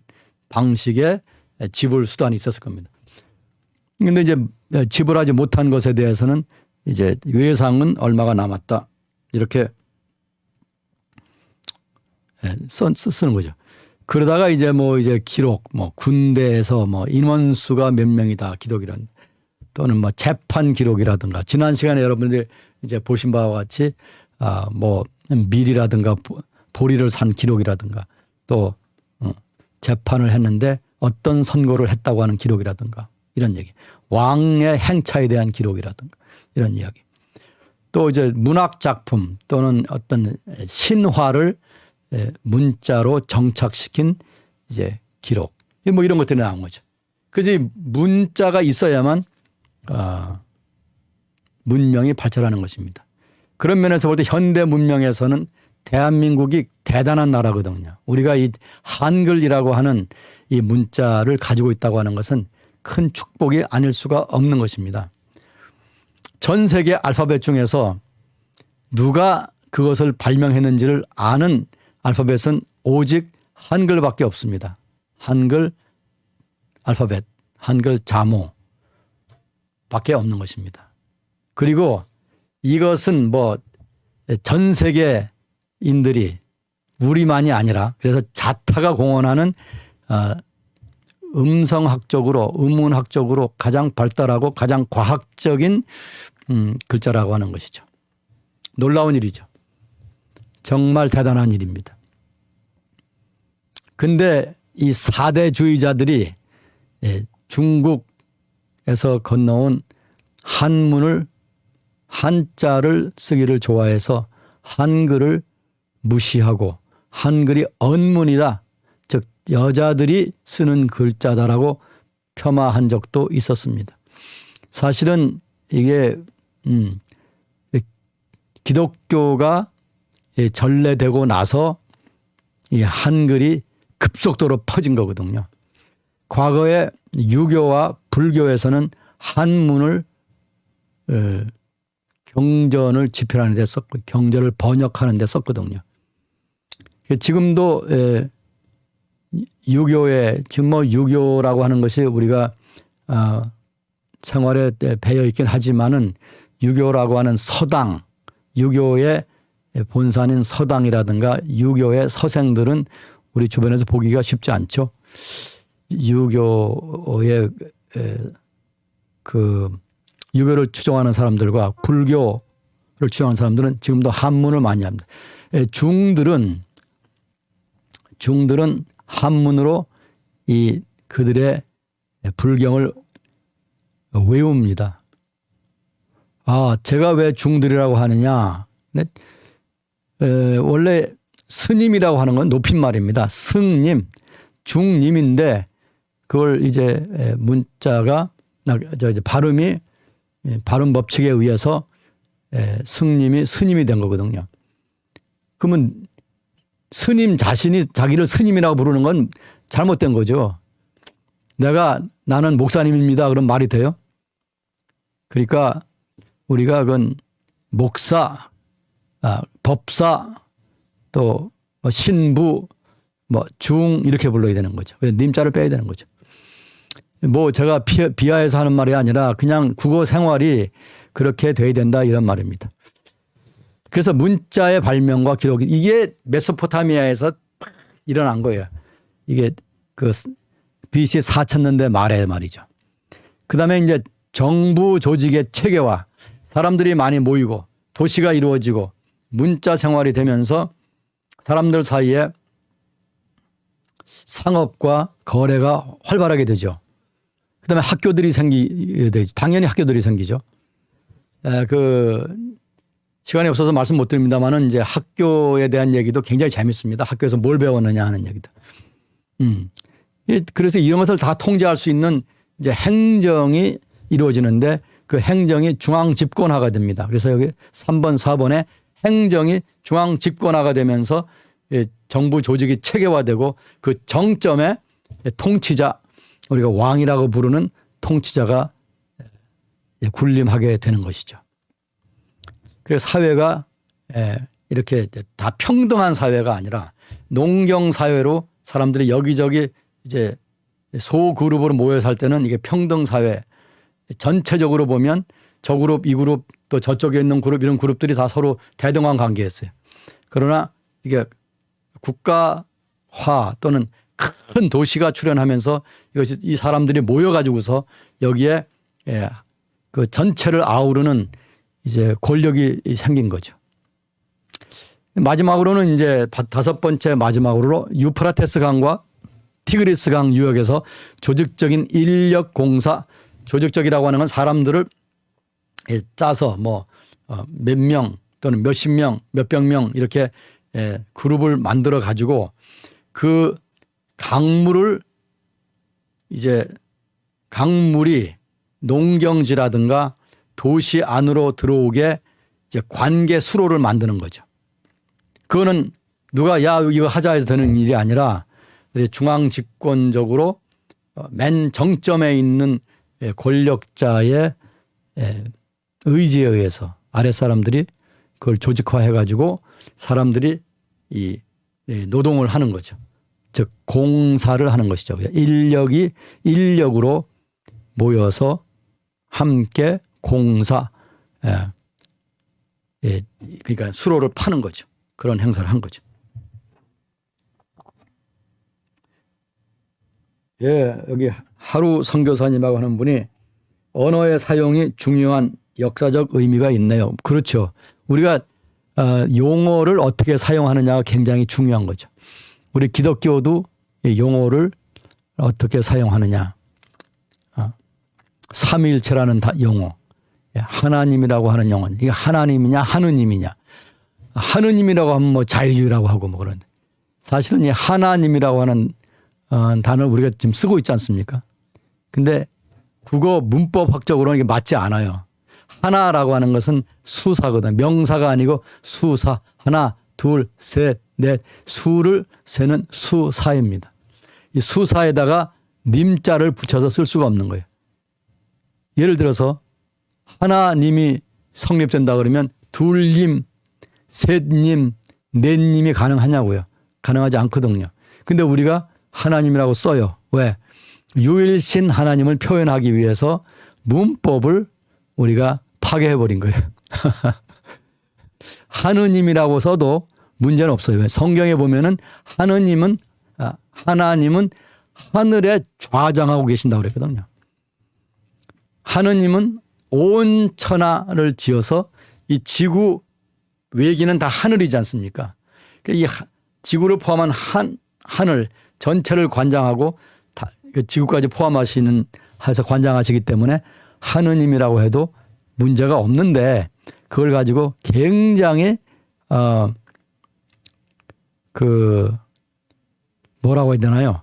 방식의 지불 수단이 있었을 겁니다. 그런데 이제 지불하지 못한 것에 대해서는 이제 외상은 얼마가 남았다 이렇게 쓰는 거죠. 그러다가 이제 이제 기록, 군대에서 인원수가 몇 명이다 기록이란 또는 재판 기록이라든가 지난 시간에 여러분들이 이제 보신 바와 같이 밀이라든가 보리를 산 기록이라든가 또 재판을 했는데 어떤 선고를 했다고 하는 기록이라든가 이런 얘기. 왕의 행차에 대한 기록이라든가 이런 이야기. 또 이제 문학 작품 또는 어떤 신화를 문자로 정착시킨 이제 기록. 이런 것들이 나온 거죠. 그래서 이 문자가 있어야만 문명이 발전하는 것입니다. 그런 면에서 볼 때 현대 문명에서는 대한민국이 대단한 나라거든요. 우리가 이 한글이라고 하는 이 문자를 가지고 있다고 하는 것은 큰 축복이 아닐 수가 없는 것입니다. 전 세계 알파벳 중에서 누가 그것을 발명했는지를 아는 알파벳은 오직 한글밖에 없습니다. 한글 알파벳, 한글 자모 밖에 없는 것입니다. 그리고 이것은 뭐 전 세계인들이 우리만이 아니라 그래서 자타가 공언하는 음성학적으로 음운학적으로 가장 발달하고 가장 과학적인 글자라고 하는 것이죠. 놀라운 일이죠. 정말 대단한 일입니다. 근데 이 사대주의자들이 중국에서 건너온 한문을 한자를 쓰기를 좋아해서 한글을 무시하고 한글이 언문이다. 즉 여자들이 쓰는 글자다라고 폄하한 적도 있었습니다. 사실은 이게 기독교가 전래되고 나서 이 한글이 급속도로 퍼진 거거든요. 과거에 유교와 불교에서는 한문을 경전을 집필하는 데 썼고 경전을 번역하는 데 썼거든요. 지금도 유교에 지금 뭐 유교라고 하는 것이 우리가 생활에 배어 있긴 하지만은 유교라고 하는 서당, 유교의 본산인 서당이라든가 유교의 서생들은 우리 주변에서 보기가 쉽지 않죠. 유교의 유교를 추종하는 사람들과 불교를 추종하는 사람들은 지금도 한문을 많이 합니다. 중들은 한문으로 이 그들의 불경을 외웁니다. 제가 왜 중들이라고 하느냐? 원래 스님이라고 하는 건 높임말입니다. 승님, 중님인데 그걸 이제 문자가 이제 발음 법칙에 의해서 승님이 스님이 된 거거든요. 그러면 스님 자신이 자기를 스님이라고 부르는 건 잘못된 거죠. 나는 목사님입니다. 그럼 말이 돼요? 그러니까 우리가 그건 목사, 법사, 또 신부, 중 이렇게 불러야 되는 거죠. 님자를 빼야 되는 거죠. 제가 비하해서 하는 말이 아니라 그냥 국어 생활이 그렇게 돼야 된다 이런 말입니다. 그래서 문자의 발명과 기록이 이게 메소포타미아에서 일어난 거예요. 이게 BC 4000년대 말에 말이죠. 그다음에 이제 정부 조직의 체계화, 사람들이 많이 모이고 도시가 이루어지고 문자 생활이 되면서 사람들 사이에 상업과 거래가 활발하게 되죠. 그다음에 학교들이 생기게 되죠. 당연히 학교들이 생기죠. 시간이 없어서 말씀 못 드립니다만은 이제 학교에 대한 얘기도 굉장히 재밌습니다. 학교에서 뭘 배웠느냐 하는 얘기도. 그래서 이런 것을 다 통제할 수 있는 이제 행정이 이루어지는데 그 행정이 중앙 집권화가 됩니다. 그래서 여기 3번, 4번에 행정이 중앙 집권화가 되면서 정부 조직이 체계화되고 그 정점에 통치자, 우리가 왕이라고 부르는 통치자가 군림하게 되는 것이죠. 그래서 사회가 이렇게 다 평등한 사회가 아니라 농경 사회로 사람들이 여기저기 이제 소그룹으로 모여 살 때는 이게 평등 사회, 전체적으로 보면 저 그룹, 이 그룹 또 저쪽에 있는 그룹 이런 그룹들이 다 서로 대등한 관계였어요. 그러나 이게 국가화 또는 큰 도시가 출현하면서 이것이 이 사람들이 모여가지고서 여기에 그 전체를 아우르는 이제 권력이 생긴 거죠. 마지막으로는 이제 5번째 마지막으로 유프라테스 강과 티그리스 강 유역에서 조직적인 인력 공사, 조직적이라고 하는 건 사람들을 짜서 몇 명 또는 몇십 명, 몇백 명 이렇게 그룹을 만들어 가지고 그 강물을 이제 강물이 농경지라든가 도시 안으로 들어오게 이제 관계 수로를 만드는 거죠. 그거는 누가 야 이거 하자 해서 되는 일이 아니라 중앙 집권적으로 맨 정점에 있는 권력자의 의지에 의해서 아랫사람들이 그걸 조직화해 가지고 사람들이 이 노동을 하는 거죠. 즉 공사를 하는 것이죠. 인력으로 모여서 함께 공사 그러니까 수로를 파는 거죠. 그런 행사를 한 거죠. 여기 하루 선교사님하고 하는 분이 언어의 사용이 중요한 역사적 의미가 있네요. 그렇죠. 우리가 용어를 어떻게 사용하느냐가 굉장히 중요한 거죠. 우리 기독교도 용어를 어떻게 사용하느냐. 삼위일체라는 용어. 하나님이라고 하는 용어. 이게 하나님이냐 하느님이냐. 하느님이라고 하면 뭐 자유주의라고 하고 뭐 그런데 사실은 이 하나님이라고 하는 단어를 우리가 지금 쓰고 있지 않습니까? 근데 국어 문법학적으로는 이게 맞지 않아요. 하나라고 하는 것은 수사거든. 명사가 아니고 수사. 하나, 둘, 셋, 넷. 수를 세는 수사입니다. 이 수사에다가 님자를 붙여서 쓸 수가 없는 거예요. 예를 들어서 하나님이 성립된다 그러면 둘님, 셋님, 넷님이 가능하냐고요. 가능하지 않거든요. 근데 우리가 하나님이라고 써요. 왜? 유일신 하나님을 표현하기 위해서 문법을 우리가 파괴해버린 거예요. 하느님이라고 써도 문제는 없어요. 왜? 성경에 보면은 하나님은 하늘에 좌장하고 계신다고 그랬거든요. 하느님은 온 천하를 지어서 이 지구 외기는 다 하늘이지 않습니까? 이 지구를 포함한 하늘 전체를 관장하고 지구까지 포함하시는 해서 관장하시기 때문에 하느님이라고 해도 문제가 없는데 그걸 가지고 굉장히 뭐라고 해야 되나요?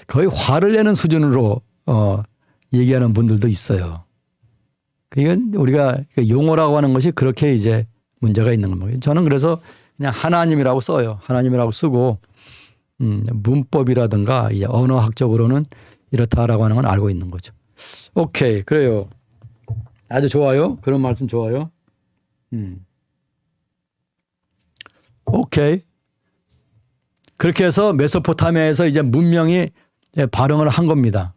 거의 화를 내는 수준으로 얘기하는 분들도 있어요. 이건 우리가 용어라고 하는 것이 그렇게 이제 문제가 있는 겁니다. 저는 그래서 그냥 하나님이라고 써요. 하나님이라고 쓰고 문법이라든가 언어학적으로는 이렇다라고 하는 건 알고 있는 거죠. 오케이, 그래요. 아주 좋아요. 그런 말씀 좋아요. 오케이. 그렇게 해서 메소포타미아에서 이제 문명이 발흥을 한 겁니다.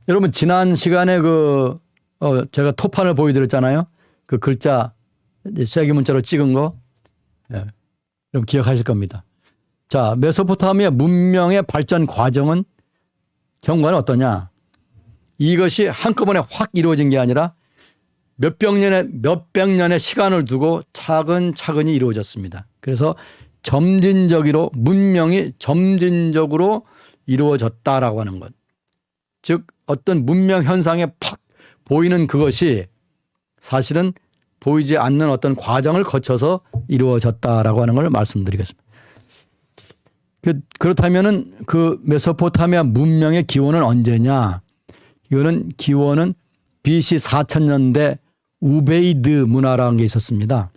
여러분 지난 시간에 제가 토판을 보여드렸잖아요. 그 글자 쐐기 문자로 찍은 거. 여러분 기억하실 겁니다. 자, 메소포타미아 문명의 발전 과정은 경과는 어떠냐? 이것이 한꺼번에 확 이루어진 게 아니라 몇백 년의 시간을 두고 차근차근히 이루어졌습니다. 그래서 문명이 점진적으로 이루어졌다라고 하는 것. 즉 어떤 문명 현상에 팍 보이는 그것이 사실은 보이지 않는 어떤 과정을 거쳐서 이루어졌다라고 하는 걸 말씀드리겠습니다. 그렇다면은 그 메소포타미아 문명의 기원은 언제냐? 이거는 기원은 BC 4000년대 우베이드 문화라는 게 있었습니다.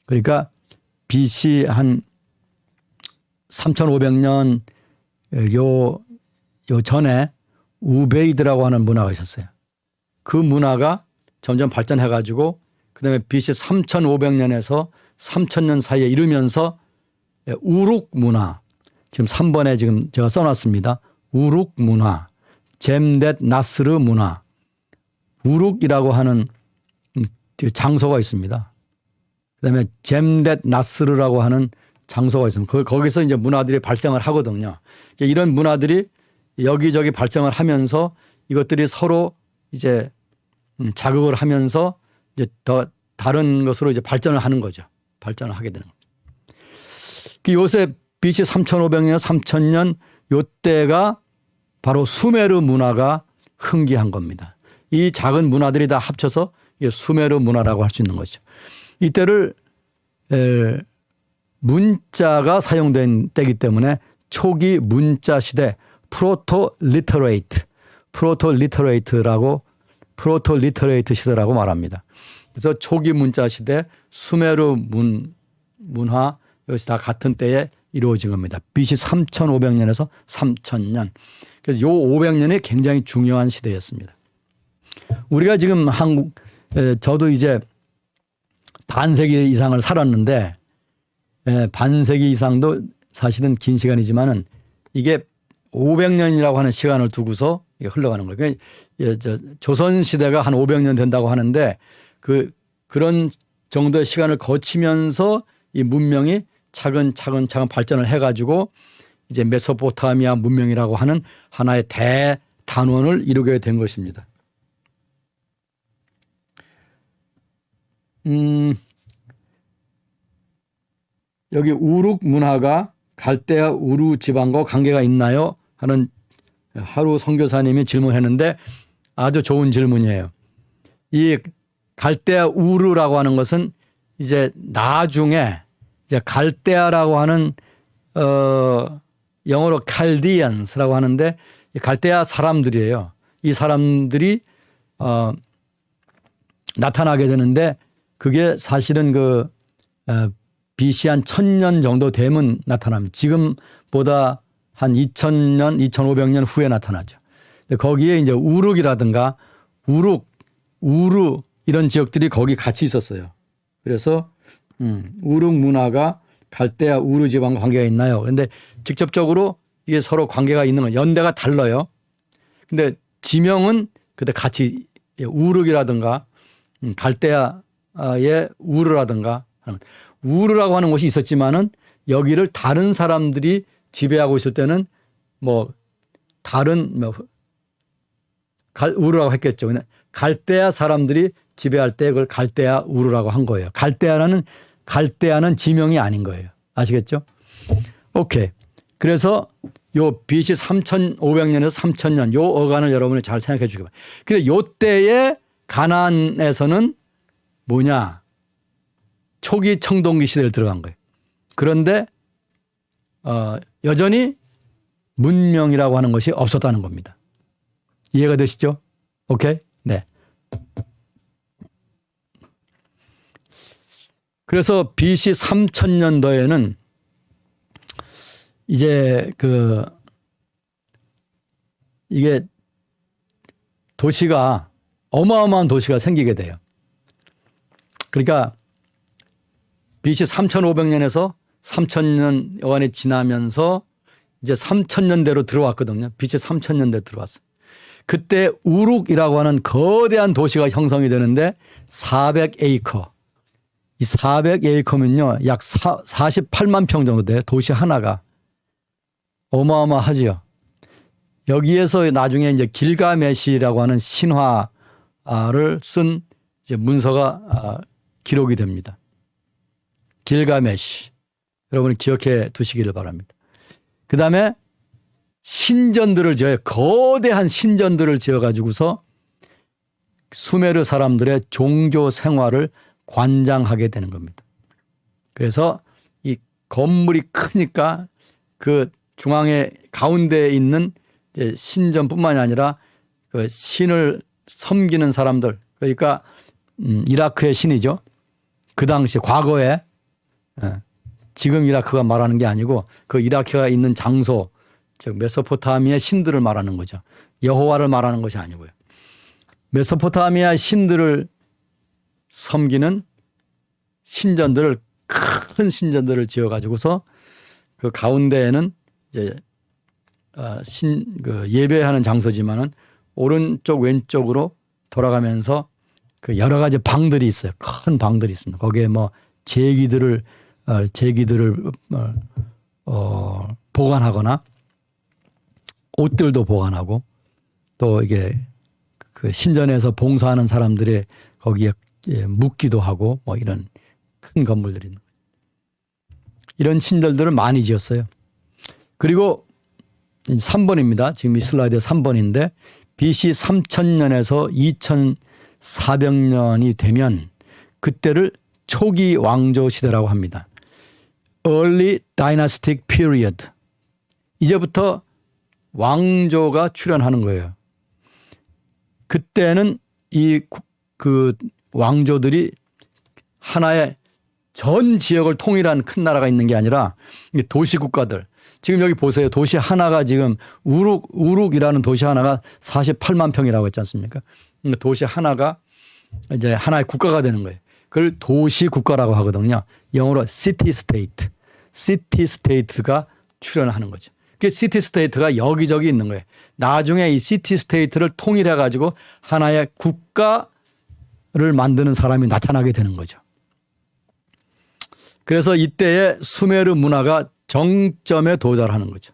그러니까 BC 한 3500년 요 전에 우베이드라고 하는 문화가 있었어요. 그 문화가 점점 발전해 가지고 그다음에 BC 3500년에서 3000년 사이에 이르면서 우룩 문화, 지금 3번에 지금 제가 써놨습니다. 우룩 문화, 젬댓 나스르 문화, 우룩이라고 하는 장소가 있습니다. 그다음에 젬댓 나스르라고 하는 장소가 있습니다. 거기서 이제 문화들이 발생을 하거든요. 이런 문화들이 여기저기 발생을 하면서 이것들이 서로 이제 자극을 하면서 이제 더 다른 것으로 이제 발전을 하는 거죠. 발전을 하게 되는 거죠. 요새 BC 3500년, 3000년 요때가 바로 수메르 문화가 흥기한 겁니다. 이 작은 문화들이 다 합쳐서 수메르 문화라고 할 수 있는 거죠. 이때를 문자가 사용된 때이기 때문에 초기 문자 시대 프로토 리터레이트 시대라고 말합니다. 그래서 초기 문자 시대 수메르 문화 이것이 다 같은 때에 이루어진 겁니다. BC 3,500년에서 3,000년. 그래서 요 500년이 굉장히 중요한 시대였습니다. 우리가 지금 저도 이제 반세기 이상을 살았는데 반세기 이상도 사실은 긴 시간이지만은 이게 500년이라고 하는 시간을 두고서 흘러가는 거예요. 그러니까 조선 시대가 한 500년 된다고 하는데 그런 정도의 시간을 거치면서 이 문명이 차근차근 발전을 해가지고 이제 메소포타미아 문명이라고 하는 하나의 대단원을 이루게 된 것입니다. 여기 우룩 문화가 갈대아 우루 지방과 관계가 있나요? 하는 하루 선교사님이 질문했는데 아주 좋은 질문이에요. 이 갈대아 우르라고 하는 것은 이제 나중에 이제 갈대아라고 하는 영어로 칼디안스라고 하는데 이 갈대아 사람들이에요. 이 사람들이 나타나게 되는데 그게 사실은 BC 한 1000년 정도 되면 나타납니다. 지금보다 한 2000년, 2500년 후에 나타나죠. 거기에 이제 우룩이라든가 우르 이런 지역들이 거기 같이 있었어요. 그래서 우룩 문화가 갈대아 우르 지방과 관계가 있나요? 그런데 직접적으로 이게 서로 관계가 있는 건 연대가 달라요. 근데 지명은 그때 같이 우룩이라든가 갈대아의 우르라든가 우르라고 하는 곳이 있었지만은 여기를 다른 사람들이 지배하고 있을 때는 우르라고 했겠죠. 근데 갈대아 사람들이 지배할 때 그걸 갈대아 우르라고 한 거예요. 갈대아는 지명이 아닌 거예요. 아시겠죠? 오케이. 그래서 요 BC 3,500년에서 3,000년 요 어간을 여러분이 잘 생각해 주기 바랍니다. 근데 요 때에 가나안에서는 뭐냐? 초기 청동기 시대를 들어간 거예요. 그런데 여전히 문명이라고 하는 것이 없었다는 겁니다. 이해가 되시죠? 오케이? 네. 그래서 BC 3000년도에는 이제 이게 도시가 어마어마한 도시가 생기게 돼요. 그러니까 BC 3500년에서 3000년 여간이 지나면서 이제 3000년대로 들어왔거든요. BC 3000년대로 들어왔어요. 그때 우룩이라고 하는 거대한 도시가 형성이 되는데 400에이커. 이 400에이커면요. 약 48만 평 정도 돼요. 도시 하나가. 어마어마하지요. 여기에서 나중에 이제 길가메시라고 하는 신화를 쓴 이제 문서가 기록이 됩니다. 길가메시. 여러분이 기억해 두시기를 바랍니다. 그 다음에 신전들을 지어요. 거대한 신전들을 지어가지고서 수메르 사람들의 종교 생활을 관장하게 되는 겁니다. 그래서 이 건물이 크니까 그 중앙에 가운데에 있는 이제 신전뿐만이 아니라 그 신을 섬기는 사람들, 그러니까 이라크의 신이죠. 그 당시 과거에 지금 이라크가 말하는 게 아니고 그 이라크가 있는 장소, 즉 메소포타미아 신들을 말하는 거죠. 여호와를 말하는 것이 아니고요. 메소포타미아 신들을 섬기는 신전들을 큰 신전들을 지어 가지고서 그 가운데에는 이제 예배하는 장소지만은 오른쪽 왼쪽으로 돌아가면서 그 여러 가지 방들이 있어요. 큰 방들이 있습니다. 거기에 제기들을 보관하거나 옷들도 보관하고 또 이게 그 신전에서 봉사하는 사람들의 거기에 묵기도 하고 이런 큰 건물들이 있는 거예요. 이런 신전들을 많이 지었어요. 그리고 3번입니다. 지금 이 슬라이드 3번인데 BC 3000년에서 2400년이 되면 그때를 초기 왕조 시대라고 합니다. Early Dynastic Period. 이제부터 왕조가 출현하는 거예요. 그때는 왕조들이 하나의 전 지역을 통일한 큰 나라가 있는 게 아니라 도시 국가들. 지금 여기 보세요. 도시 하나가 지금 우룩이라는 도시 하나가 48만 평이라고 했지 않습니까? 도시 하나가 이제 하나의 국가가 되는 거예요. 그걸 도시 국가라고 하거든요. 영어로 city state. city state가 출현하는 거죠. 그 city state가 여기저기 있는 거예요. 나중에 이 city state를 통일해 가지고 하나의 국가를 만드는 사람이 나타나게 되는 거죠. 그래서 이때의 수메르 문화가 정점에 도달하는 거죠.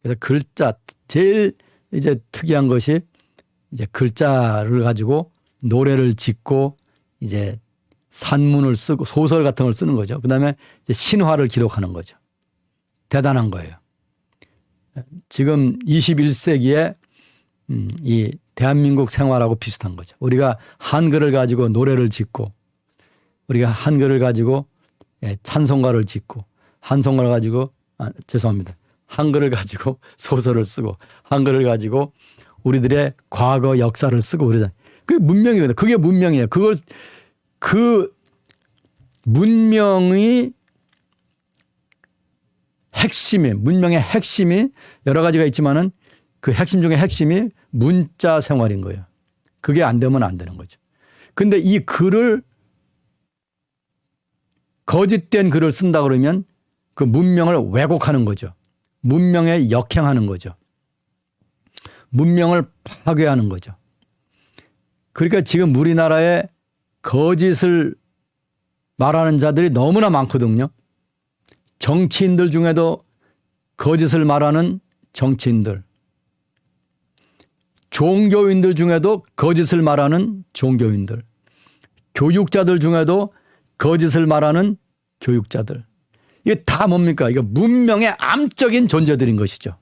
그래서 글자 제일 이제 특이한 것이 이제 글자를 가지고 노래를 짓고 이제 산문을 쓰고 소설 같은 걸 쓰는 거죠. 그다음에 이제 신화를 기록하는 거죠. 대단한 거예요. 지금 21세기에 이 대한민국 생활하고 비슷한 거죠. 우리가 한글을 가지고 노래를 짓고 우리가 한글을 가지고 찬송가를 짓고 한송가를 가지고 죄송합니다. 한글을 가지고 소설을 쓰고 한글을 가지고 우리들의 과거 역사를 쓰고 그러잖아요. 그게 문명이거든요. 그게 문명이에요. 그 문명의 핵심이 문명의 핵심이 여러 가지가 있지만은 그 핵심 중에 핵심이 문자 생활인 거예요. 그게 안 되면 안 되는 거죠. 근데 이 글을 거짓된 글을 쓴다 그러면 그 문명을 왜곡하는 거죠. 문명에 역행하는 거죠. 문명을 파괴하는 거죠. 그러니까 지금 우리나라에 거짓을 말하는 자들이 너무나 많거든요. 정치인들 중에도 거짓을 말하는 정치인들, 종교인들 중에도 거짓을 말하는 종교인들, 교육자들 중에도 거짓을 말하는 교육자들. 이게 다 뭡니까? 이거 문명의 암적인 존재들인 것이죠.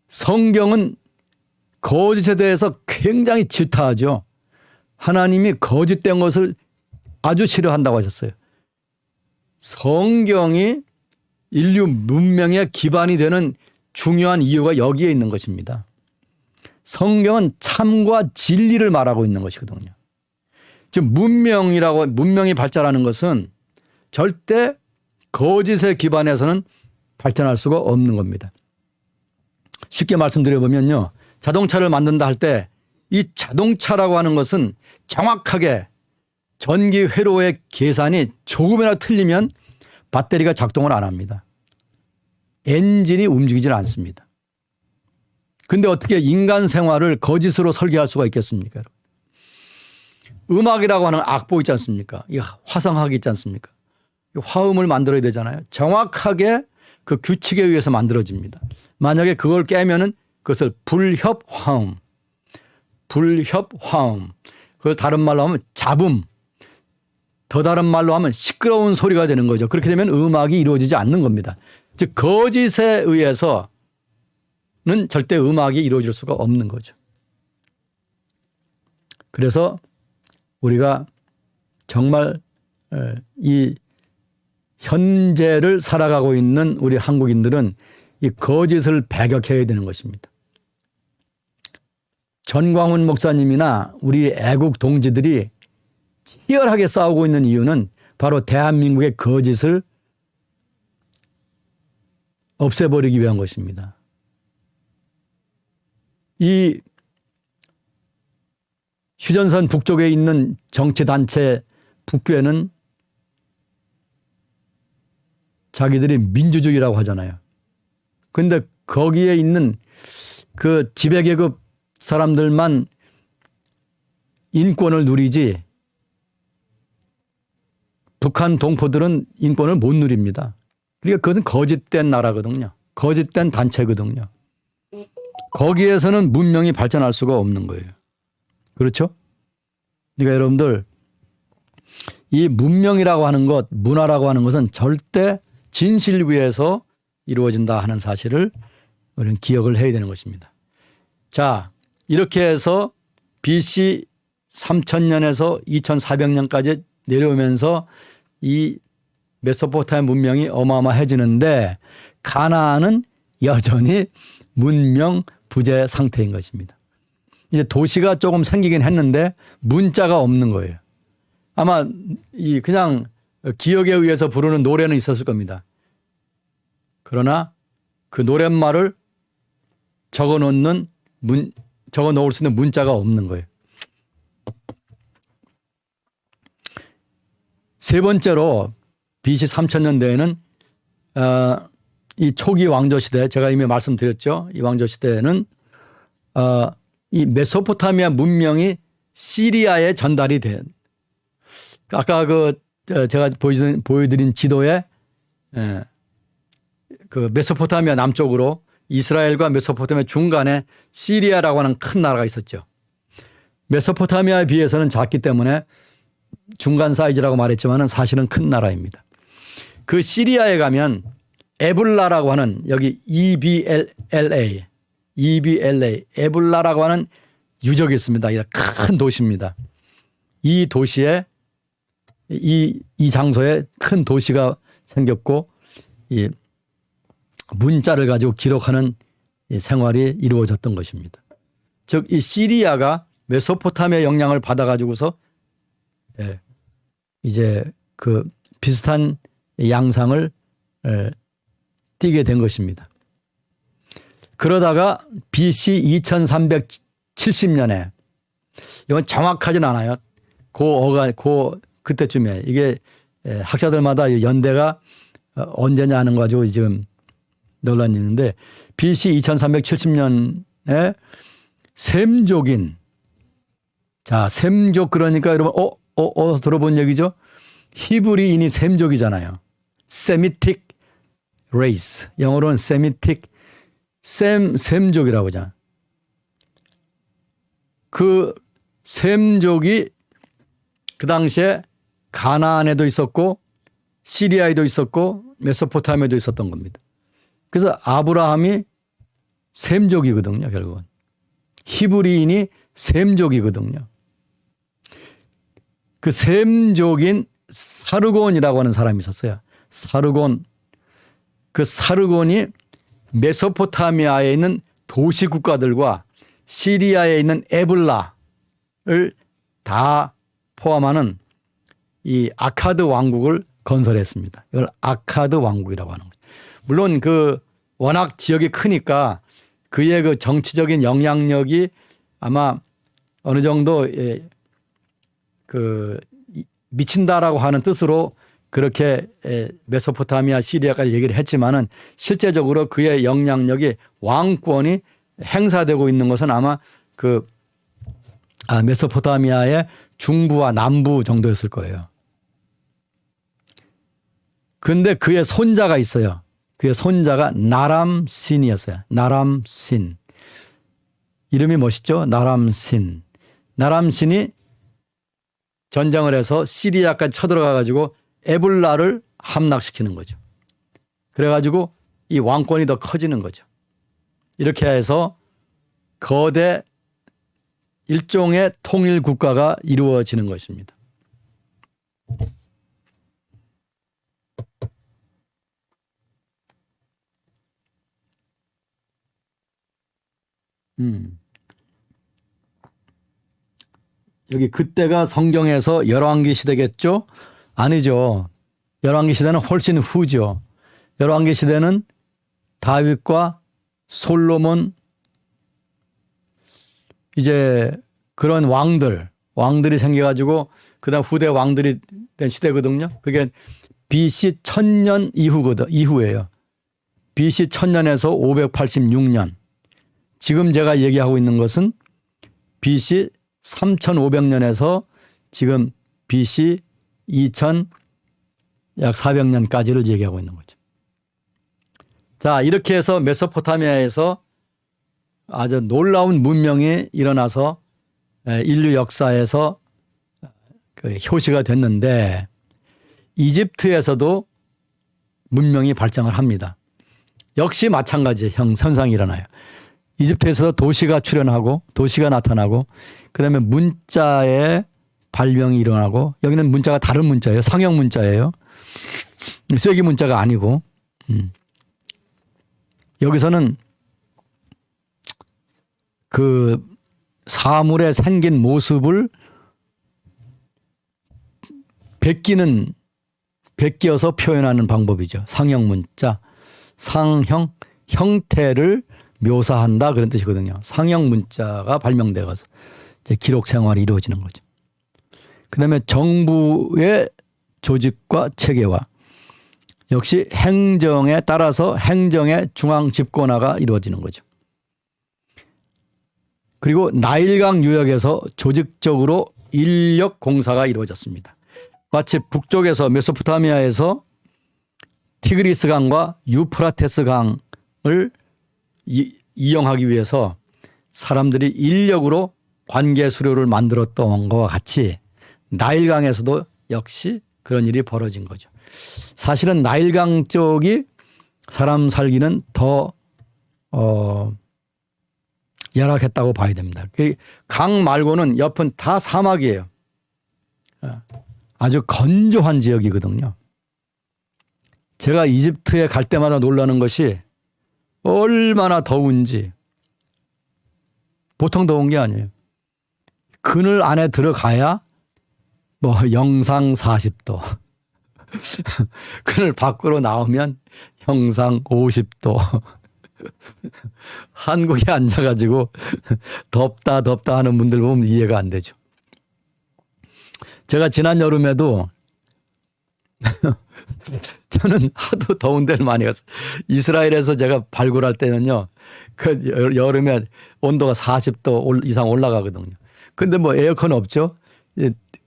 성경은 거짓에 대해서 굉장히 질타하죠. 하나님이 거짓된 것을 아주 싫어한다고 하셨어요. 성경이 인류 문명의 기반이 되는 중요한 이유가 여기에 있는 것입니다. 성경은 참과 진리를 말하고 있는 것이거든요. 지금 문명이 발전하는 것은 절대 거짓에 기반해서는 발전할 수가 없는 겁니다. 쉽게 말씀드려보면요. 자동차를 만든다 할 때 이 자동차라고 하는 것은 정확하게 전기 회로의 계산이 조금이라도 틀리면 배터리가 작동을 안 합니다. 엔진이 움직이질 않습니다. 근데 어떻게 인간 생활을 거짓으로 설계할 수가 있겠습니까? 음악이라고 하는 악보 있지 않습니까? 이 화성학이 있지 않습니까? 화음을 만들어야 되잖아요. 정확하게 그 규칙에 의해서 만들어집니다. 만약에 그걸 깨면은 그것을 불협화음. 그걸 다른 말로 하면 잡음. 더 다른 말로 하면 시끄러운 소리가 되는 거죠. 그렇게 되면 음악이 이루어지지 않는 겁니다. 즉 거짓에 의해서는 절대 음악이 이루어질 수가 없는 거죠. 그래서 우리가 정말 이 현재를 살아가고 있는 우리 한국인들은 이 거짓을 배격해야 되는 것입니다. 전광훈 목사님이나 우리 애국 동지들이 치열하게 싸우고 있는 이유는 바로 대한민국의 거짓을 없애버리기 위한 것입니다. 이 휴전선 북쪽에 있는 정치단체 북괴는 자기들이 민주주의라고 하잖아요. 그런데 거기에 있는 그 지배계급 사람들만 인권을 누리지 북한 동포들은 인권을 못 누립니다. 그러니까 그것은 거짓된 나라거든요. 거짓된 단체거든요. 거기에서는 문명이 발전할 수가 없는 거예요. 그렇죠? 그러니까 여러분들 이 문명이라고 하는 것, 문화라고 하는 것은 절대 진실 위에서 이루어진다 하는 사실을 우리는 기억을 해야 되는 것입니다. 자, 이렇게 해서 BC 3000년에서 2400년까지 내려오면서 이 메소포타미아 문명이 어마어마해지는데 가나안은 여전히 문명 부재 상태인 것입니다. 이제 도시가 조금 생기긴 했는데 문자가 없는 거예요. 아마 이 그냥 기억에 의해서 부르는 노래는 있었을 겁니다. 그러나 그 노랫말을 적어 놓을 수 있는 문자가 없는 거예요. 세 번째로 BC 3000년대에는 이 초기 왕조 시대, 제가 이미 말씀드렸죠. 이 왕조 시대에는 이 메소포타미아 문명이 시리아에 전달이 된, 아까 제가 보여드린 지도에 그 메소포타미아 남쪽으로 이스라엘과 메소포타미아 중간에 시리아라고 하는 큰 나라가 있었죠. 메소포타미아에 비해서는 작기 때문에 중간 사이즈라고 말했지만 사실은 큰 나라입니다. 그 시리아에 가면 에블라라고 하는, 여기 EBLA 에블라라고 하는 유적이 있습니다. 큰 도시입니다. 이 도시에 이 장소에 큰 도시가 생겼고 이 문자를 가지고 기록하는 생활이 이루어졌던 것입니다. 즉 이 시리아가 메소포타미아 영향을 받아 가지고서 이제 그 비슷한 양상을 띠게 된 것입니다. 그러다가 BC 2370년에, 이건 정확하진 않아요. 그때쯤에, 이게 학자들마다 연대가 언제냐 하는 거 가지고 지금 논란이 있는데, BC 2370년에 셈족인, 자, 셈족, 그러니까 여러분 들어본 얘기죠? 히브리인이 셈족이잖아요. 세미틱 레이스, 영어로는 세미틱 셈족이라고 하잖아. 그 셈족이 그 당시에 가나안에도 있었고 시리아에도 있었고 메소포타미아에도 있었던 겁니다. 그래서 아브라함이 셈족이거든요. 결국은 히브리인이 셈족이거든요. 그 셈족인 사르곤이라고 하는 사람이 있었어요. 사르곤. 그 사르곤이 메소포타미아에 있는 도시 국가들과 시리아에 있는 에블라를 다 포함하는 이 아카드 왕국을 건설했습니다. 이걸 아카드 왕국이라고 하는 거죠. 물론 그 워낙 지역이 크니까 그의 그 정치적인 영향력이 아마 어느 정도 그 미친다라고 하는 뜻으로 그렇게 메소포타미아 시리아까지 얘기를 했지만은 실제적으로 그의 영향력이, 왕권이 행사되고 있는 것은 아마 그 메소포타미아의 중부와 남부 정도였을 거예요. 그런데 그의 손자가 있어요. 그의 손자가 나람신이었어요. 나람신. 이름이 멋있죠? 나람신. 나람신이 전쟁을 해서 시리아까지 쳐들어가 가지고 에블라를 함락시키는 거죠. 그래가지고 이 왕권이 더 커지는 거죠. 이렇게 해서 거대 일종의 통일 국가가 이루어지는 것입니다. 여기 그때가 성경에서 열왕기 시대겠죠? 아니죠. 열왕기 시대는 훨씬 후죠. 열왕기 시대는 다윗과 솔로몬, 이제 그런 왕들이 생겨가지고 그다음 후대 왕들이 된 시대거든요. 그게 BC 1000년 이후예요. BC 1000년에서 586년. 지금 제가 얘기하고 있는 것은 BC 3500년에서 지금 BC 2000 약 400년까지를 얘기하고 있는 거죠. 자, 이렇게 해서 메소포타미아에서 아주 놀라운 문명이 일어나서 인류 역사에서 그 효시가 됐는데, 이집트에서도 문명이 발전을 합니다. 역시 마찬가지 현상이 일어나요. 이집트에서도 도시가 출현하고 도시가 나타나고, 그다음에 문자의 발명이 일어나고, 여기는 문자가 다른 문자예요. 상형 문자예요. 쐐기 문자가 아니고, 여기서는 그 사물에 생긴 모습을 베끼어서 표현하는 방법이죠. 상형 문자, 상형 형태를 묘사한다 그런 뜻이거든요. 상형 문자가 발명되어서 이제 기록 생활이 이루어지는 거죠. 그다음에 정부의 조직과 체계와 역시 행정에 따라서 행정의 중앙 집권화가 이루어지는 거죠. 그리고 나일강 유역에서 조직적으로 인력 공사가 이루어졌습니다. 마치 북쪽에서 메소포타미아에서 티그리스 강과 유프라테스 강을 이용하기 위해서 사람들이 인력으로 관계 수로를 만들었던 것과 같이 나일강에서도 역시 그런 일이 벌어진 거죠. 사실은 나일강 쪽이 사람 살기는 더 열악했다고 봐야 됩니다. 강 말고는 옆은 다 사막이에요. 아주 건조한 지역이거든요. 제가 이집트에 갈 때마다 놀라는 것이 얼마나 더운지. 보통 더운 게 아니에요. 그늘 안에 들어가야 뭐 영상 40도. 그늘 밖으로 나오면 영상 50도. 한국에 앉아가지고 덥다 하는 분들 보면 이해가 안 되죠. 제가 지난 여름에도 저는 하도 더운 데를 많이 갔어요. 이스라엘에서 제가 발굴할 때는요, 그 여름에 온도가 40도 이상 올라가거든요. 근데 뭐 에어컨 없죠?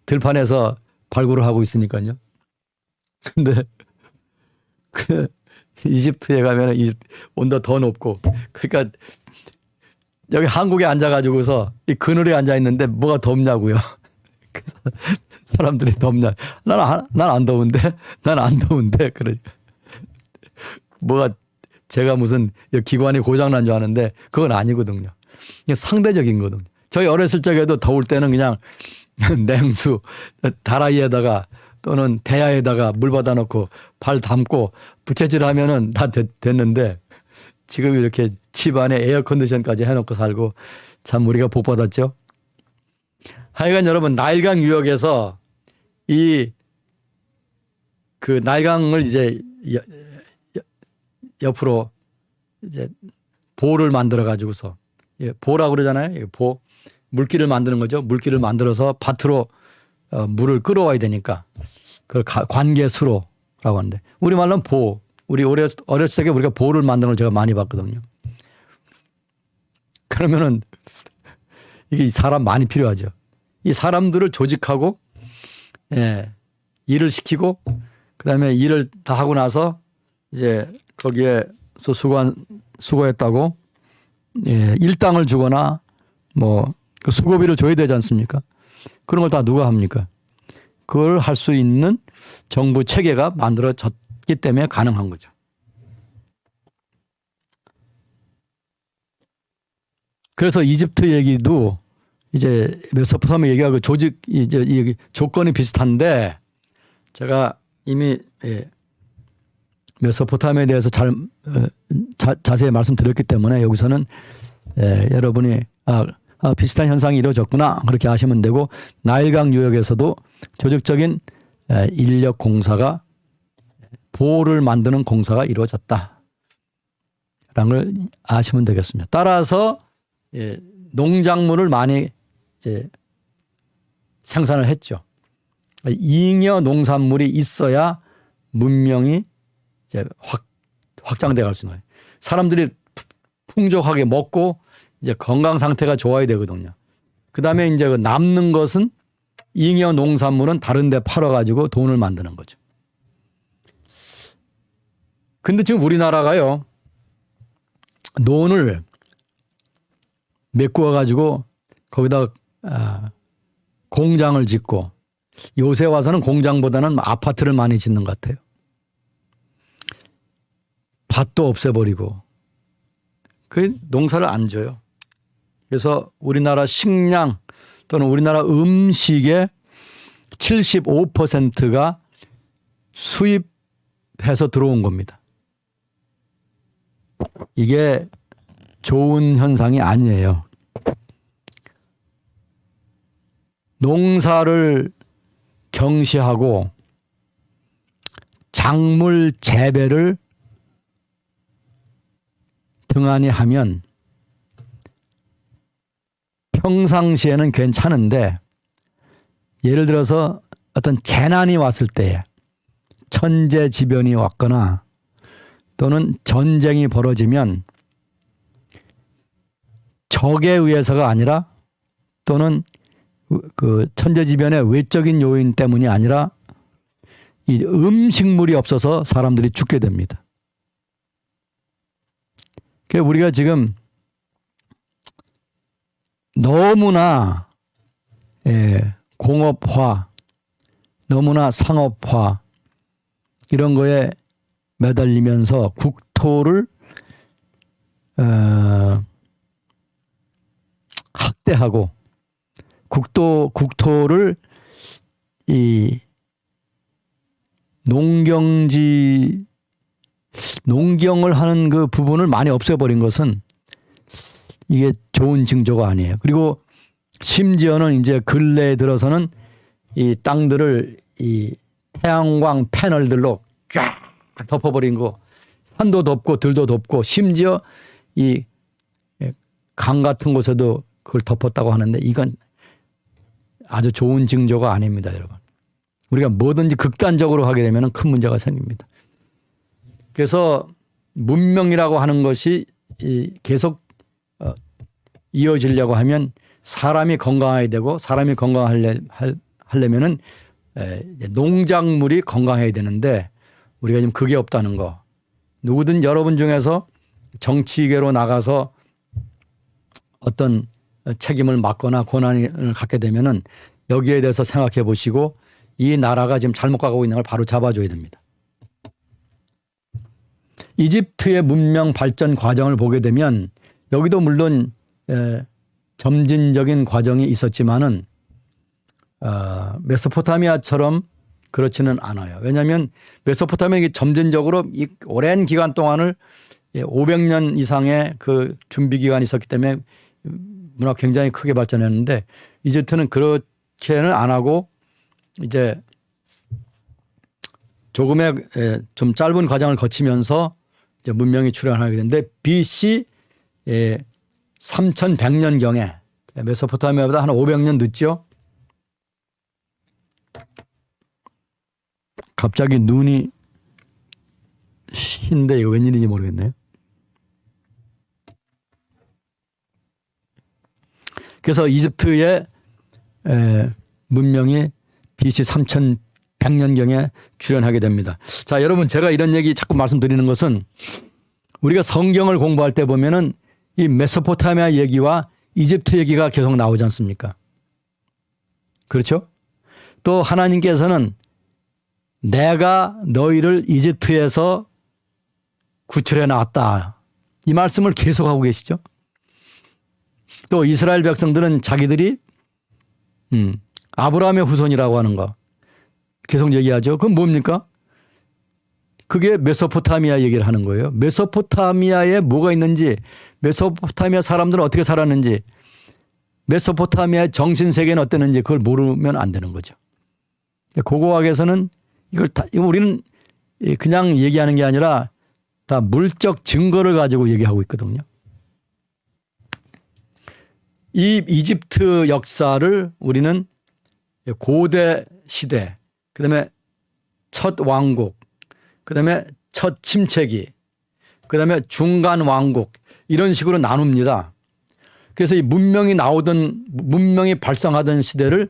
들판에서 발굴을 하고 있으니까요. 근데 그 이집트에 가면 온도 더 높고, 그러니까 여기 한국에 앉아가지고서 이 그늘에 앉아 있는데 뭐가 덥냐고요. 그래서 사람들이 덥냐? 난 안 더운데, 난 안 더운데 그러죠. 뭐가 제가 무슨 기관이 고장 난 줄 아는데 그건 아니거든요. 이게 상대적인 거거든요. 저희 어렸을 적에도 더울 때는 그냥 냉수 다라이에다가 또는 대야에다가 물 받아 놓고 발 담고 부채질하면은 다 됐는데 지금 이렇게 집안에 에어컨디션까지 해놓고 살고 참 우리가 복 받았죠. 하여간 여러분 나일강 유역에서 그 나일강을 이제 옆으로 이제 보를 만들어 가지고서 보라고 그러잖아요. 보 물길을 만드는 거죠. 물길을 만들어서 밭으로 물을 끌어와야 되니까 그걸 관계수로라고 하는데 우리말로는 보. 우리 어렸을 때 우리가 보를 만드는 걸 제가 많이 봤거든요. 그러면은 이게 사람 많이 필요하죠. 이 사람들을 조직하고 일을 시키고 그다음에 일을 다 하고 나서 이제 거기에 수고했다고 일당을 주거나 뭐 그 수고비를 줘야 되지 않습니까? 그런 걸 다 누가 합니까? 그걸 할 수 있는 정부 체계가 만들어졌기 때문에 가능한 거죠. 그래서 이집트 얘기도 이제 메소포타미아 얘기가 그 조직 이제 조건이 비슷한데 제가 이미 메소포타미아에 대해서 자세히 말씀드렸기 때문에 여기서는 여러분이 비슷한 현상이 이루어졌구나 그렇게 아시면 되고 나일강 유역에서도 조직적인 인력 공사가 보를 만드는 공사가 이루어졌다라는 걸 아시면 되겠습니다. 따라서 농작물을 많이 이제 생산을 했죠. 잉여 농산물이 있어야 문명이 이제 확장돼 갈 수 있는 거예요. 사람들이 풍족하게 먹고 이제 건강 상태가 좋아야 되거든요. 그다음에 이제 그 남는 것은 잉여 농산물은 다른 데 팔아 가지고 돈을 만드는 거죠. 근데 지금 우리나라가요. 논을 메꾸어 가지고 거기다 공장을 짓고 요새 와서는 공장보다는 아파트를 많이 짓는 것 같아요. 밭도 없애버리고 그 농사를 안 줘요. 그래서 우리나라 식량 또는 우리나라 음식의 75%가 수입해서 들어온 겁니다. 이게 좋은 현상이 아니에요. 농사를 경시하고 작물 재배를 등한히 하면 평상시에는 괜찮은데 예를 들어서 어떤 재난이 왔을 때에 천재지변이 왔거나 또는 전쟁이 벌어지면 적에 의해서가 아니라 또는 그 천재지변의 외적인 요인 때문이 아니라 이 음식물이 없어서 사람들이 죽게 됩니다. 그러니까 우리가 지금 너무나 공업화, 너무나 상업화 이런 거에 매달리면서 국토를 학대하고 국토를 이 농경을 하는 그 부분을 많이 없애버린 것은 이게 좋은 징조가 아니에요. 그리고 심지어는 이제 근래에 들어서는 이 땅들을 이 태양광 패널들로 쫙 덮어버린 거, 산도 덮고 들도 덮고 심지어 이 강 같은 곳에도 그걸 덮었다고 하는데 이건 아주 좋은 징조가 아닙니다, 여러분. 우리가 뭐든지 극단적으로 하게 되면 큰 문제가 생깁니다. 그래서 문명이라고 하는 것이 계속 이어지려고 하면 사람이 건강해야 되고 사람이 건강하려면은 농작물이 건강해야 되는데 우리가 지금 그게 없다는 거. 누구든 여러분 중에서 정치계로 나가서 어떤 책임을 맡거나 권한을 갖게 되면은 여기에 대해서 생각해 보시고 이 나라가 지금 잘못 가고 있는 걸 바로 잡아줘야 됩니다. 이집트의 문명 발전 과정을 보게 되면 여기도 물론 점진적인 과정이 있었지만은 메소포타미아처럼 그렇지는 않아요. 왜냐하면 메소포타미아가 점진적으로 이 오랜 기간 동안을 500년 이상의 그 준비 기간이 있었기 때문에 문화가 굉장히 크게 발전했는데 이집트는 그렇게는 안 하고 이제 조금의 좀 짧은 과정을 거치면서 이제 문명이 출현하게 되는데 BC 3100년경에 메소포타미아보다 한 500년 늦죠. 갑자기 눈이 흰데 이거 웬일인지 모르겠네요. 그래서 이집트의 문명이 BC 3100년경에 출현하게 됩니다. 자, 여러분 제가 이런 얘기 자꾸 말씀드리는 것은 우리가 성경을 공부할 때 보면은 이 메소포타미아 얘기와 이집트 얘기가 계속 나오지 않습니까? 그렇죠? 또 하나님께서는 내가 너희를 이집트에서 구출해 나왔다. 이 말씀을 계속하고 계시죠? 또 이스라엘 백성들은 자기들이 아브라함의 후손이라고 하는 거 계속 얘기하죠. 그건 뭡니까? 그게 메소포타미아 얘기를 하는 거예요. 메소포타미아에 뭐가 있는지, 메소포타미아 사람들은 어떻게 살았는지, 메소포타미아의 정신세계는 어땠는지 그걸 모르면 안 되는 거죠. 고고학에서는 이걸 다, 우리는 그냥 얘기하는 게 아니라 다 물적 증거를 가지고 얘기하고 있거든요. 이 이집트 역사를 우리는 고대 시대, 그 다음에 첫 왕국, 그 다음에 첫 침체기, 그 다음에 중간 왕국 이런 식으로 나눕니다. 그래서 이 문명이 발성하던 시대를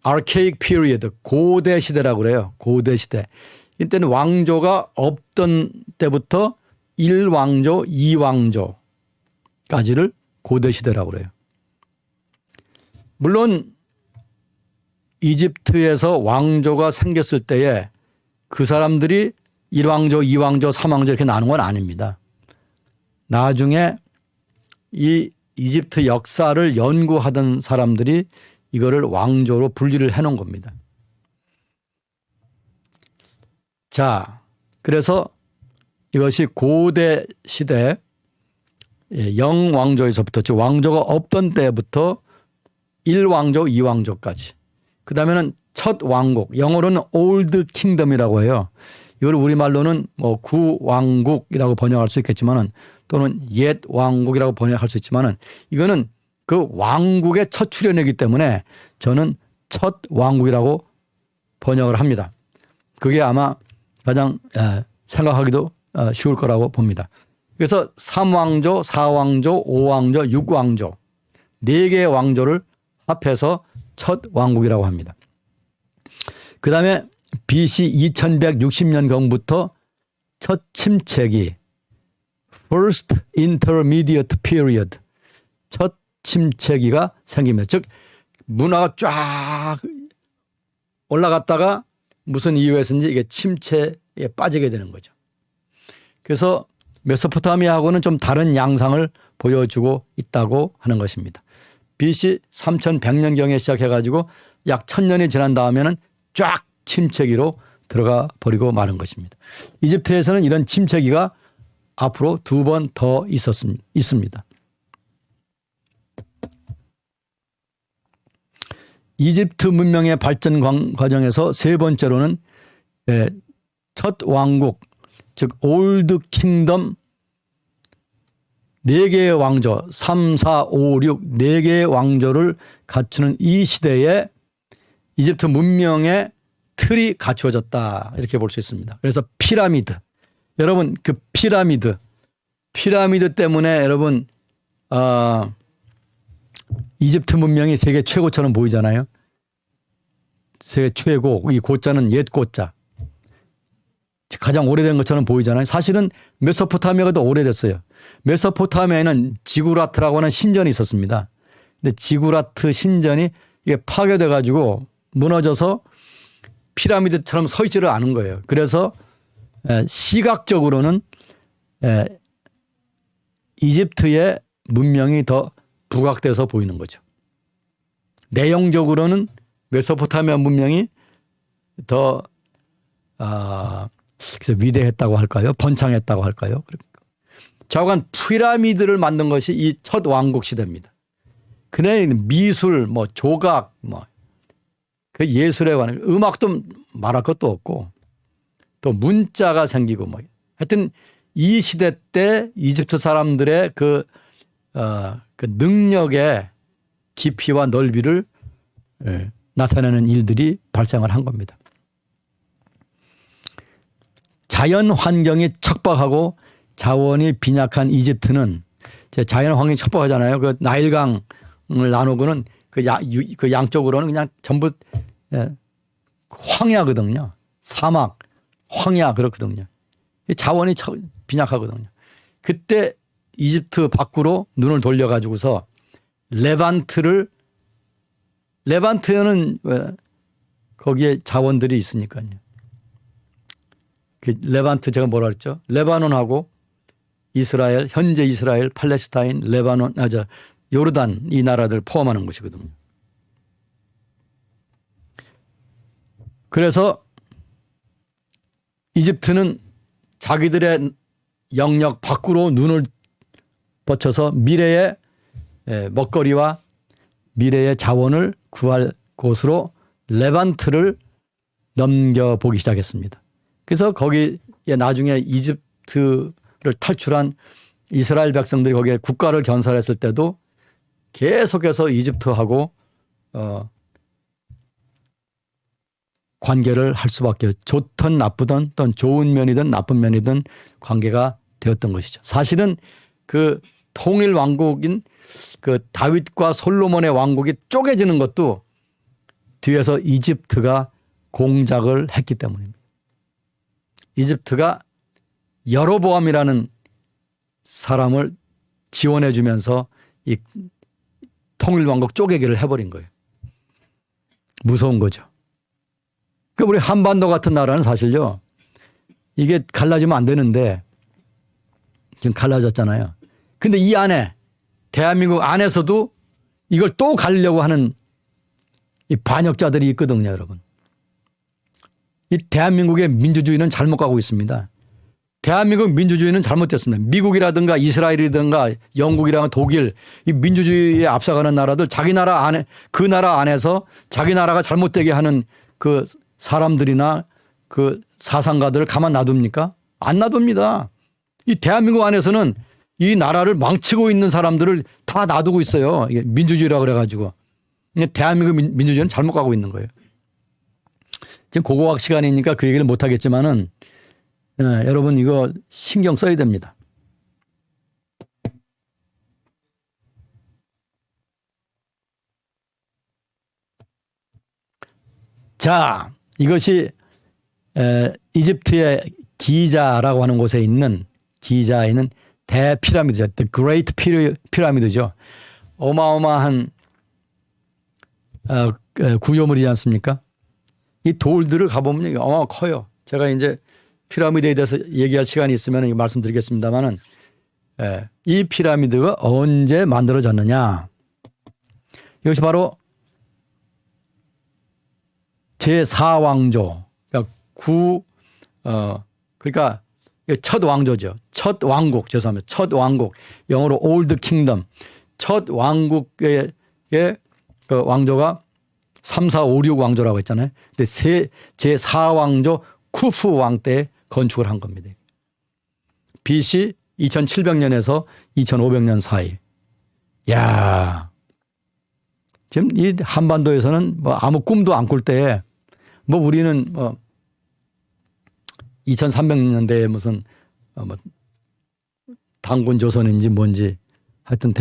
archaic period, 고대 시대라고 그래요. 고대 시대. 이때는 왕조가 없던 때부터 1왕조, 2왕조까지를 고대 시대라고 그래요. 물론 이집트에서 왕조가 생겼을 때에 그 사람들이 1왕조, 2왕조, 3왕조 이렇게 나눈 건 아닙니다. 나중에 이 이집트 역사를 연구하던 사람들이 이거를 왕조로 분리를 해놓은 겁니다. 자, 그래서 이것이 고대 시대 영왕조에서부터 즉 왕조가 없던 때부터 1왕조, 2왕조까지 그 다음에는 첫 왕국, 영어로는 올드 킹덤이라고 해요. 이걸 우리말로는 뭐 구왕국이라고 번역할 수 있겠지만은 또는 옛 왕국이라고 번역할 수 있지만은 이거는 그 왕국의 첫 출현이기 때문에 저는 첫 왕국이라고 번역을 합니다. 그게 아마 가장 생각하기도 쉬울 거라고 봅니다. 그래서 3왕조, 4왕조, 5왕조, 6왕조 4개의 왕조를 합해서 첫 왕국이라고 합니다. 그 다음에 BC 2160년경부터 첫 침체기 First Intermediate Period 첫 침체기가 생깁니다. 즉 문화가 쫙 올라갔다가 무슨 이유에서인지 이게 침체에 빠지게 되는 거죠. 그래서 메소포타미아하고는 좀 다른 양상을 보여주고 있다고 하는 것입니다. BC 3100년경에 시작해가지고 약 1000년이 지난 다음에는 쫙 침체기로 들어가 버리고 마는 것입니다. 이집트에서는 이런 침체기가 앞으로 2번 더 있습니다. 이집트 문명의 발전 과정에서 세 번째로는 첫 왕국, 즉 올드 킹덤 4개의 왕조, 3, 4, 5, 6 4개의 왕조를 갖추는 이 시대에 이집트 문명의 틀이 갖추어졌다 이렇게 볼 수 있습니다. 그래서 피라미드, 여러분 그 피라미드 때문에 여러분 이집트 문명이 세계 최고처럼 보이잖아요. 세계 최고, 이 고자는 옛 고자. 가장 오래된 것처럼 보이잖아요. 사실은 메소포타미아가 더 오래됐어요. 메소포타미아에는 지구라트라고 하는 신전이 있었습니다. 근데 지구라트 신전이 이게 파괴돼 가지고 무너져서 피라미드처럼 서 있지를 않은 거예요. 그래서 시각적으로는 이집트의 문명이 더 부각돼서 보이는 거죠. 내용적으로는 메소포타미아 문명이 더 그래서 위대했다고 할까요? 번창했다고 할까요? 좌우간 피라미드를 만든 것이 이 첫 왕국 시대입니다. 그네 미술, 뭐 조각, 뭐 그 예술에 관한 음악도 말할 것도 없고 또 문자가 생기고 뭐 하여튼 이 시대 때 이집트 사람들의 그 능력의 깊이와 넓이를 나타내는 일들이 발생을 한 겁니다. 자연 환경이 척박하고 자원이 빈약한 이집트는 자연 환경이 척박하잖아요. 그 나일강을 나누고는 그 양쪽으로는 그냥 전부 황야거든요. 사막, 황야 그렇거든요. 자원이 빈약하거든요. 그때 이집트 밖으로 눈을 돌려가지고서 레반트는 거기에 자원들이 있으니까요. 그 레반트 제가 뭐라 그랬죠? 레바논하고 이스라엘, 현재 이스라엘, 팔레스타인, 레바논, 요르단 이 나라들 포함하는 것이거든요. 그래서 이집트는 자기들의 영역 밖으로 눈을 뻗쳐서 미래의 먹거리와 미래의 자원을 구할 곳으로 레반트를 넘겨보기 시작했습니다. 그래서 거기에 나중에 이집트를 탈출한 이스라엘 백성들이 거기에 국가를 건설했을 때도 계속해서 이집트하고 관계를 할 수밖에, 좋든 나쁘든 또는 좋은 면이든 나쁜 면이든 관계가 되었던 것이죠. 사실은 그 통일 왕국인 그 다윗과 솔로몬의 왕국이 쪼개지는 것도 뒤에서 이집트가 공작을 했기 때문입니다. 이집트가 여로보암이라는 사람을 지원해 주면서 이 통일왕국 쪼개기를 해버린 거예요. 무서운 거죠. 우리 한반도 같은 나라는 사실요, 이게 갈라지면 안 되는데 지금 갈라졌잖아요. 근데 이 안에 대한민국 안에서도 이걸 또 가려고 하는 이 반역자들이 있거든요, 여러분. 이 대한민국의 민주주의는 잘못 가고 있습니다. 대한민국 민주주의는 잘못됐습니다. 미국이라든가 이스라엘이라든가 영국이라든가 독일 이 민주주의에 앞서가는 나라들 자기 나라 안에 그 나라 안에서 자기 나라가 잘못되게 하는 그 사람들이나 그 사상가들을 가만 놔둡니까? 안 놔둡니다. 이 대한민국 안에서는 이 나라를 망치고 있는 사람들을 다 놔두고 있어요. 이게 민주주의라고 그래가지고. 대한민국 민주주의는 잘못 가고 있는 거예요. 지금 고고학 시간이니까 그 얘기를 못 하겠지만은 여러분 이거 신경 써야 됩니다. 자, 이것이 이집트의 기자라고 하는 곳에 있는 기자에 있는 대피라미드죠. The Great 피라미드죠. 어마어마한 구조물이지 않습니까? 이 돌들을 가보면 어마어마 커요. 제가 이제 피라미드에 대해서 얘기할 시간이 있으면 말씀드리겠습니다만은 이 피라미드가 언제 만들어졌느냐. 이것이 바로 제4왕조, 그러니까 첫 왕조죠. 첫 왕국, 죄송합니다. 첫 왕국, 영어로 올드 킹덤. 첫 왕국의 그 왕조가 3, 4, 5, 6 왕조라고 했잖아요. 근데 제4왕조 쿠프 왕 때 건축을 한 겁니다. BC 2700년에서 2500년 사이. 야, 지금 이 한반도에서는 뭐 아무 꿈도 안 꿀 때에 뭐 우리는 뭐 2300년대에 무슨 뭐 단군 조선인지 뭔지 하여튼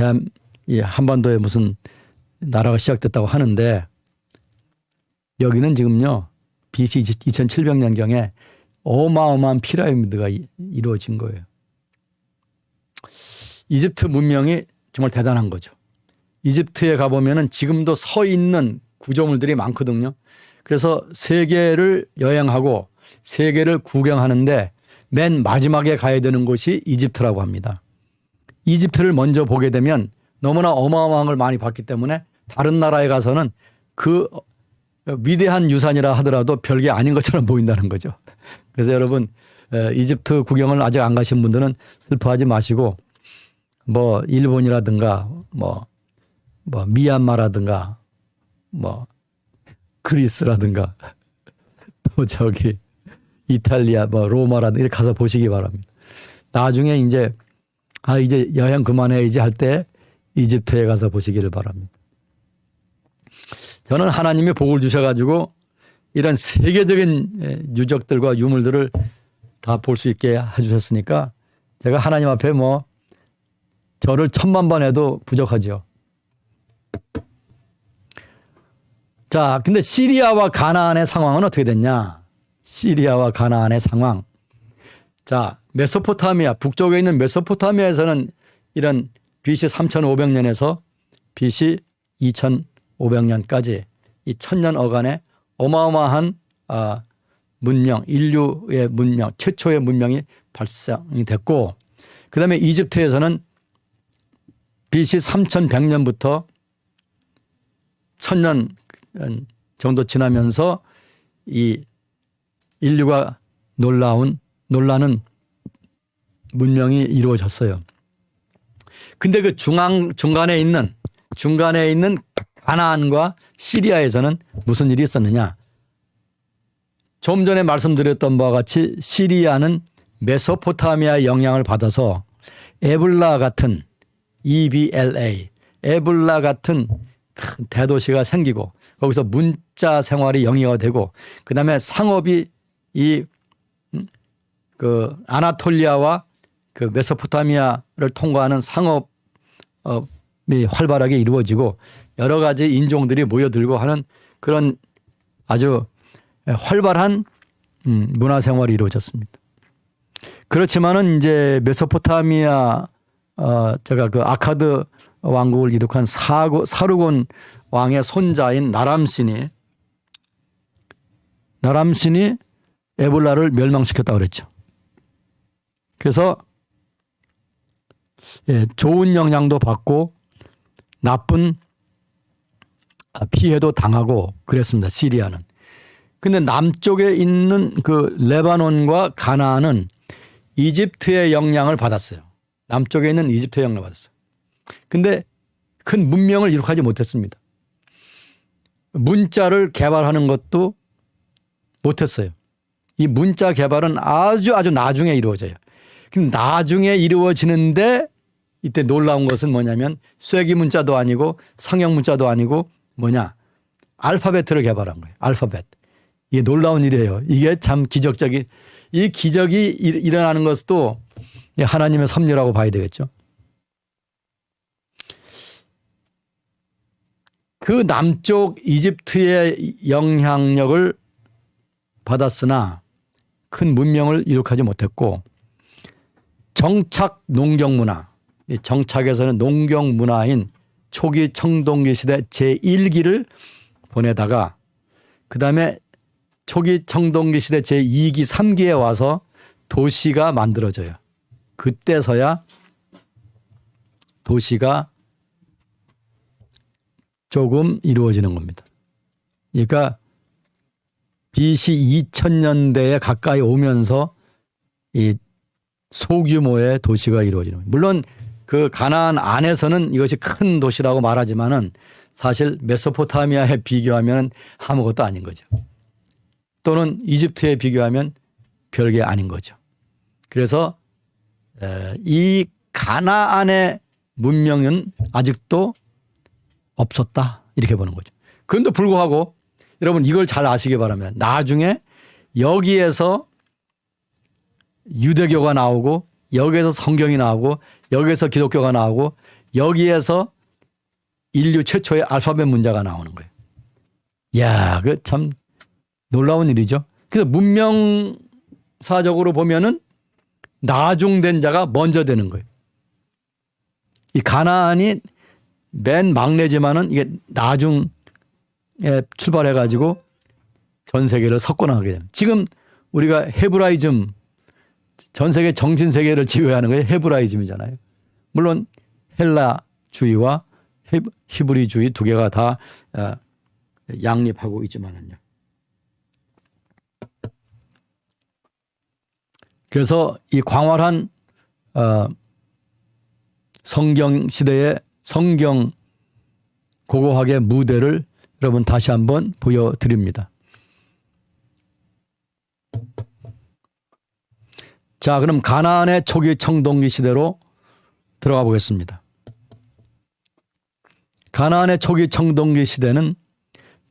이 한반도에 무슨 나라가 시작됐다고 하는데 여기는 지금요 BC 2700년경에 어마어마한 피라미드가 이루어진 거예요. 이집트 문명이 정말 대단한 거죠. 이집트에 가보면은 지금도 서 있는 구조물들이 많거든요. 그래서 세계를 여행하고 세계를 구경하는데 맨 마지막에 가야 되는 곳이 이집트라고 합니다. 이집트를 먼저 보게 되면 너무나 어마어마한 걸 많이 봤기 때문에 다른 나라에 가서는 그 위대한 유산이라 하더라도 별게 아닌 것처럼 보인다는 거죠. 그래서 여러분 이집트 구경을 아직 안 가신 분들은 슬퍼하지 마시고 뭐 일본이라든가 뭐 미얀마라든가 뭐 그리스라든가 또 저기 이탈리아 뭐 로마라든가 이렇게 가서 보시기 바랍니다. 나중에 이제 이제 여행 그만해야지 할 때 이집트에 가서 보시기를 바랍니다. 저는 하나님이 복을 주셔가지고 이런 세계적인 유적들과 유물들을 다 볼 수 있게 해주셨으니까 제가 하나님 앞에 뭐 저를 1000만 번 해도 부족하죠. 자, 근데 시리아와 가나안의 상황은 어떻게 됐냐? 시리아와 가나안의 상황. 자, 메소포타미아, 북쪽에 있는 메소포타미아에서는 이런 BC 3500년에서 BC 2500년까지 이 1000년 어간에 어마어마한 문명, 인류의 문명, 최초의 문명이 발생이 됐고 그 다음에 이집트에서는 BC 3100년부터 1000년 정도 지나면서 이 인류가 놀라는 문명이 이루어졌어요. 근데 그 중간에 있는 가나안과 시리아에서는 무슨 일이 있었느냐? 좀 전에 말씀드렸던 바와 같이 시리아는 메소포타미아의 영향을 받아서 에블라 같은 EBLA, 에블라 같은 큰 대도시가 생기고 거기서 문자 생활이 영위가 되고 그다음에 상업이 그 아나톨리아와 그 메소포타미아를 통과하는 상업이 활발하게 이루어지고 여러 가지 인종들이 모여들고 하는 그런 아주 활발한 문화 생활이 이루어졌습니다. 그렇지만은 이제 메소포타미아 제가 그 아카드 왕국을 이룩한 사르곤 왕의 손자인 나람신이 에볼라를 멸망시켰다고 그랬죠. 그래서 좋은 영향도 받고 나쁜 피해도 당하고 그랬습니다. 시리아는. 근데 남쪽에 있는 그 레바논과 가나안은 이집트의 영향을 받았어요. 남쪽에 있는 이집트의 영향을 받았어요. 근데 큰 문명을 이룩하지 못했습니다. 문자를 개발하는 것도 못했어요. 이 문자 개발은 아주 나중에 이루어져요. 근데 나중에 이루어지는데 이때 놀라운 것은 뭐냐면 쐐기 문자도 아니고 상형 문자도 아니고 뭐냐, 알파벳을 개발한 거예요. 알파벳. 이게 놀라운 일이에요. 이게 참 기적적인, 이 기적이 일어나는 것도 하나님의 섭리라고 봐야 되겠죠. 그 남쪽 이집트의 영향력을 받았으나 큰 문명을 이룩하지 못했고, 정착 농경 문화, 정착에서는 농경 문화인 초기 청동기 시대 제1기를 보내다가 그 다음에 초기 청동기 시대 제2기, 3기에 와서 도시가 만들어져요. 그때서야 도시가 조금 이루어지는 겁니다. 그러니까 BC 2000년대에 가까이 오면서 이 소규모의 도시가 이루어지는 거예요. 물론 그 가나안 안에서는 이것이 큰 도시라고 말하지만은 사실 메소포타미아에 비교하면 아무것도 아닌 거죠. 또는 이집트에 비교하면 별게 아닌 거죠. 그래서 이 가나안의 문명은 아직도 없었다, 이렇게 보는 거죠. 그런데 불구하고 여러분 이걸 잘 아시기 바랍니다. 나중에 여기에서 유대교가 나오고 여기에서 성경이 나오고 여기에서 기독교가 나오고 여기에서 인류 최초의 알파벳 문자가 나오는 거예요. 이야, 그 참 놀라운 일이죠. 그래서 문명사적으로 보면은 나중된 자가 먼저 되는 거예요. 이 가나안이 맨 막내지만은 이게 나중에 출발해가지고 전 세계를 석권하게 됩니다. 지금 우리가 헤브라이즘, 전 세계 정신 세계를 지휘하는 거예요. 헤브라이즘이잖아요. 물론 헬라주의와 히브리주의 두 개가 다 양립하고 있지만은요. 그래서 이 광활한 성경 시대의 성경 고고학의 무대를 여러분 다시 한번 보여드립니다. 자, 그럼 가나안의 초기 청동기 시대로 들어가 보겠습니다. 가나안의 초기 청동기 시대는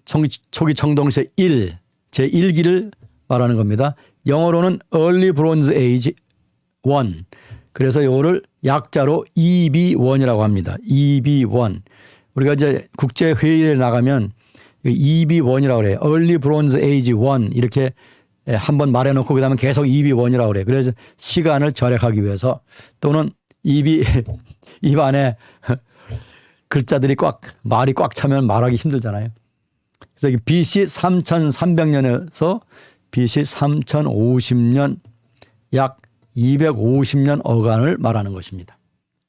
초기 청동기 시대 1, 제1기를 말하는 겁니다. 영어로는 Early Bronze Age 1. 그래서 이거를 약자로 EB1이라고 합니다. EB1. 우리가 이제 국제회의에 나가면 EB1이라고 그래요. Early Bronze Age 1 이렇게 한번 말해놓고 그 다음에 계속 EB1이라고 그래요. 그래서 시간을 절약하기 위해서, 또는 입 안에 글자들이 말이 꽉 차면 말하기 힘들잖아요. 그래서 BC 3300년에서 BC 3050년 약 250년 어간을 말하는 것입니다.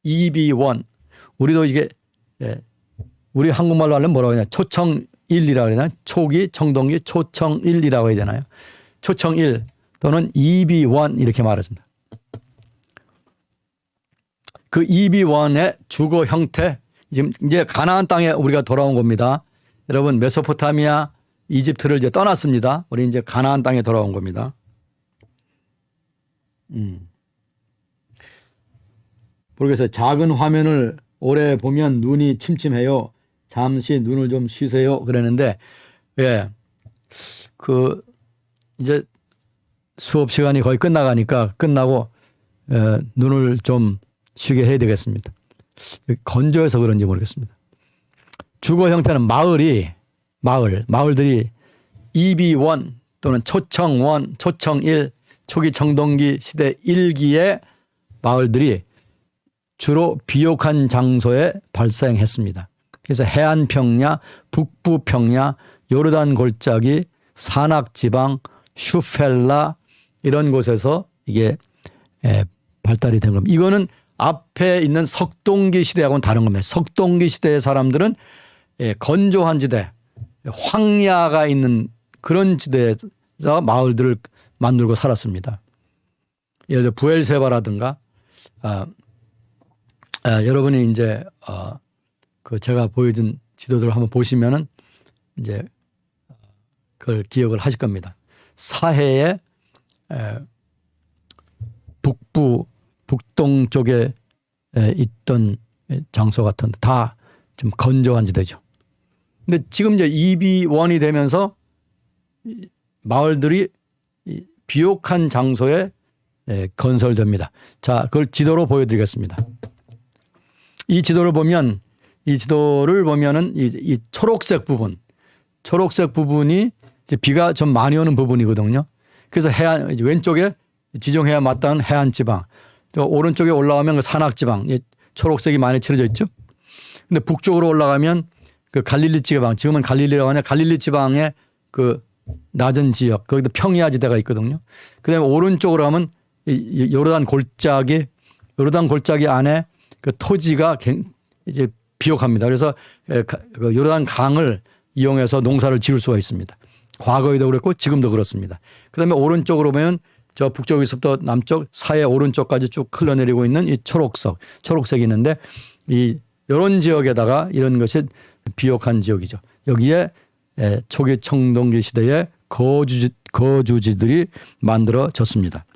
EB1. 우리도 이게 우리 한국말로 하려면 뭐라고 하냐, 초청 1이라고 해야 되나, 초기 청동기 초청 1이라고 해야 되나요? 초청 1 또는 EB1 이렇게 말했습니다. 그 EB1의 주거 형태, 지금 이제 가나안 땅에 우리가 돌아온 겁니다. 여러분 메소포타미아, 이집트를 이제 떠났습니다. 우리 이제 가나안 땅에 돌아온 겁니다. 모르겠어요. 작은 화면을 오래 보면 눈이 침침해요. 잠시 눈을 좀 쉬세요. 그러는데, 예, 이제 수업 시간이 거의 끝나고 눈을 좀 쉬게 해야 되겠습니다. 건조해서 그런지 모르겠습니다. 주거 형태는 마을들이 EB1 또는 초청 1, 초청 1, 초기 청동기 시대 1기의 마을들이 주로 비옥한 장소에 발생했습니다. 그래서 해안평야, 북부평야, 요르단 골짜기, 산악지방, 슈펠라 이런 곳에서 이게 발달이 된 겁니다. 이거는 앞에 있는 석동기 시대하고는 다른 겁니다. 석동기 시대의 사람들은 건조한 지대, 황야가 있는 그런 지대에서 마을들을 만들고 살았습니다. 예를 들어 부엘세바라든가 여러분이 이제 그 제가 보여준 지도들을 한번 보시면은 이제 그걸 기억을 하실 겁니다. 사해의 북동쪽에 있던 장소 같은 다 좀 건조한 지대죠. 근데 지금 이제 EB1이 되면서 마을들이 비옥한 장소에 건설됩니다. 자, 그걸 지도로 보여드리겠습니다. 이 지도를 보면은 이 초록색 부분이 이제 비가 좀 많이 오는 부분이거든요. 그래서 해안 왼쪽에 지정해야 마땅한 해안 지방, 또 오른쪽에 올라가면 그 산악 지방, 초록색이 많이 칠해져 있죠. 근데 북쪽으로 올라가면 그 갈릴리 지방, 지금은 갈릴리라고 하냐, 갈릴리 지방의 그 낮은 지역, 거기도 평야 지대가 있거든요. 그다음에 오른쪽으로 가면 요르단 골짜기 안에 그 토지가 이제 비옥합니다. 그래서 그 요르단 강을 이용해서 농사를 지을 수가 있습니다. 과거에도 그랬고 지금도 그렇습니다. 그다음에 오른쪽으로 보면 저 북쪽에서부터 남쪽 사해 오른쪽까지 쭉 흘러내리고 있는 이 초록색이 있는데 이런 지역에다가 이런 것이 비옥한 지역이죠. 여기에 초기 청동기 시대에 거주지들이 만들어졌습니다.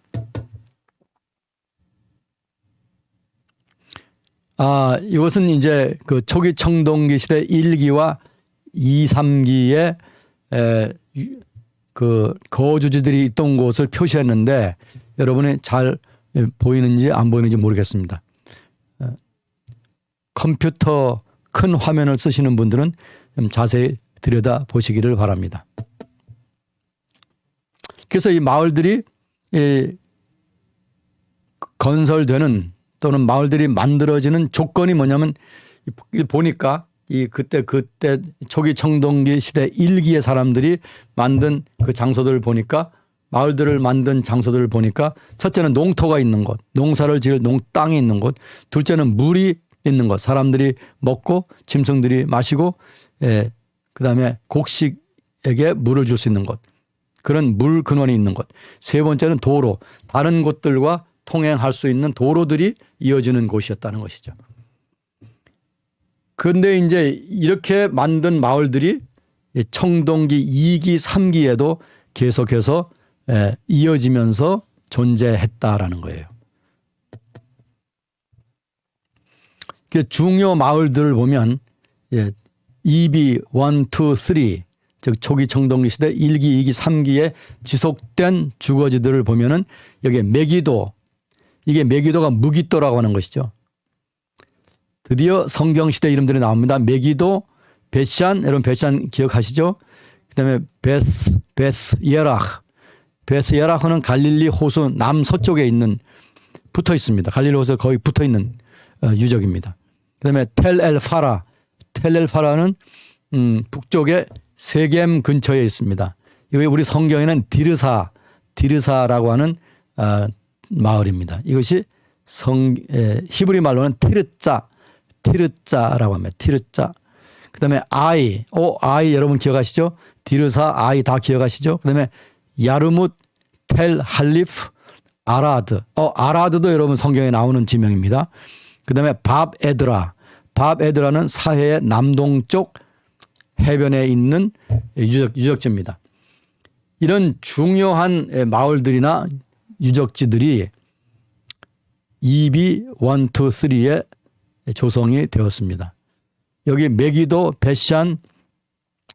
이것은 이제 그 초기 청동기 시대 1기와 2, 3기에 그 거주지들이 있던 곳을 표시했는데 여러분이 잘 보이는지 안 보이는지 모르겠습니다. 컴퓨터 큰 화면을 쓰시는 분들은 좀 자세히 들여다 보시기를 바랍니다. 그래서 이 마을들이 건설되는 또는 마을들이 만들어지는 조건이 뭐냐면 보니까 그때 초기 청동기 시대 1기의 사람들이 만든 그 장소들을 보니까 마을들을 만든 장소들을 보니까 첫째는 농토가 있는 곳, 농사를 지을 농땅이 있는 곳, 둘째는 물이 있는 곳, 사람들이 먹고 짐승들이 마시고 그다음에 곡식에게 물을 줄 수 있는 곳, 그런 물 근원이 있는 곳, 세 번째는 도로, 다른 곳들과 통행할 수 있는 도로들이 이어지는 곳이었다는 것이죠. 그런데 이제 이렇게 만든 마을들이 청동기 2기, 3기에도 계속해서 이어지면서 존재했다라는 거예요. 중요 마을들을 보면 EB 1, 2, 3, 즉 초기 청동기 시대 1기, 2기, 3기에 지속된 주거지들을 보면은 여기에 메기도, 이게 메기도가 무기또라고 하는 것이죠. 드디어 성경시대 이름들이 나옵니다. 메기도, 벳샨, 여러분 벳샨 기억하시죠? 그 다음에 베스예라흐는 갈릴리 호수 남서쪽에 붙어 있습니다. 갈릴리 호수 거의 붙어 있는 유적입니다. 그 다음에 텔엘파라는 북쪽에 세겜 근처에 있습니다. 이거 우리 성경에는 디르사라고 하는 마을입니다. 이것이 히브리 말로는 티르짜라고 합니다. 티르짜. 그다음에 아이 여러분 기억하시죠? 디르사 아이 다 기억하시죠? 그다음에 야르뭇 텔 할리프 아라드도 여러분 성경에 나오는 지명입니다. 그다음에 밥에드라는 사해의 남동쪽 해변에 있는 유적지입니다. 이런 중요한 마을들이나 유적지들이 EB 1, 2, 3에 조성이 되었습니다. 여기 메기도, 벳샨,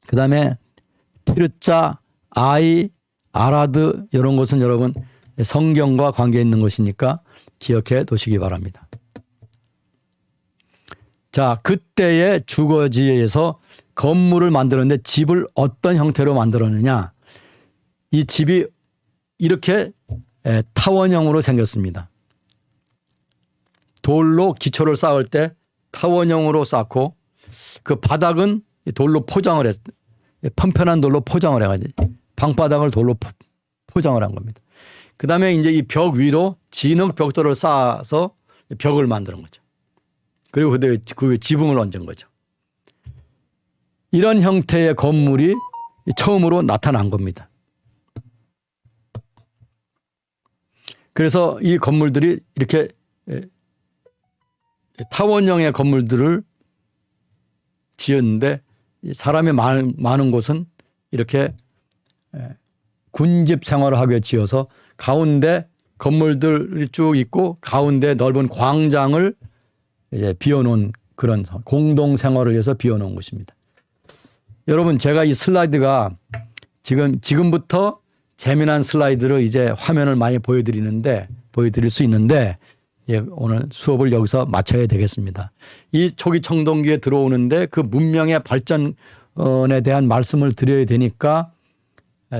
그 다음에 티르짜, 아이, 아라드 이런 것은 여러분 성경과 관계 있는 것이니까 기억해 두시기 바랍니다. 자, 그때의 주거지에서 건물을 만들었는데 집을 어떤 형태로 만들었느냐. 이 집이 이렇게 타원형으로 생겼습니다. 돌로 기초를 쌓을 때 타원형으로 쌓고 그 바닥은 돌로 포장을 편편한 돌로 포장을 해가지고 방바닥을 돌로 포장을 한 겁니다. 그 다음에 이제 이 벽 위로 진흙 벽돌을 쌓아서 벽을 만드는 거죠. 그리고 그 지붕을 얹은 거죠. 이런 형태의 건물이 처음으로 나타난 겁니다. 그래서 이 건물들이 이렇게 타원형의 건물들을 지었는데 사람이 많은 곳은 이렇게 군집 생활을 하게 지어서 가운데 건물들이 쭉 있고 가운데 넓은 광장을 이제 비워놓은 그런 공동 생활을 위해서 비워놓은 곳입니다. 여러분, 제가 이 슬라이드가 지금부터 재미난 슬라이드로 이제 화면을 많이 보여드릴 수 있는데 오늘 수업을 여기서 마쳐야 되겠습니다. 이 초기 청동기에 들어오는데 그 문명의 발전에 대한 말씀을 드려야 되니까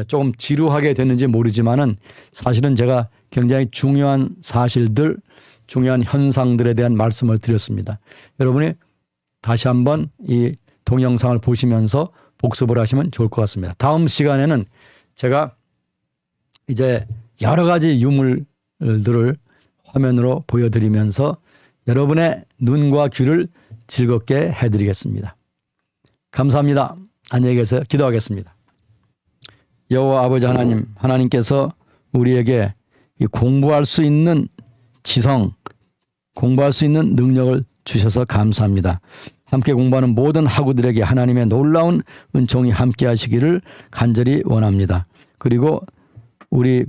조금 지루하게 됐는지 모르지만은 사실은 제가 굉장히 중요한 사실들, 중요한 현상들에 대한 말씀을 드렸습니다. 여러분이 다시 한번 이 동영상을 보시면서 복습을 하시면 좋을 것 같습니다. 다음 시간에는 제가 이제 여러 가지 유물들을 화면으로 보여드리면서 여러분의 눈과 귀를 즐겁게 해드리겠습니다. 감사합니다. 안녕히 계세요. 기도하겠습니다. 여호와 아버지 하나님, 하나님께서 우리에게 공부할 수 있는 지성, 공부할 수 있는 능력을 주셔서 감사합니다. 함께 공부하는 모든 학우들에게 하나님의 놀라운 은총이 함께 하시기를 간절히 원합니다. 그리고 우리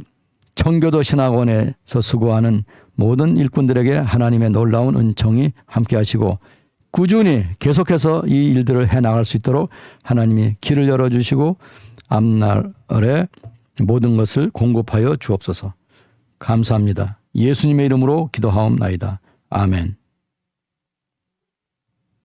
청교도 신학원에서 수고하는 모든 일꾼들에게 하나님의 놀라운 은총이 함께 하시고 꾸준히 계속해서 이 일들을 해나갈 수 있도록 하나님이 길을 열어주시고 앞날에 모든 것을 공급하여 주옵소서. 감사합니다. 예수님의 이름으로 기도하옵나이다. 아멘.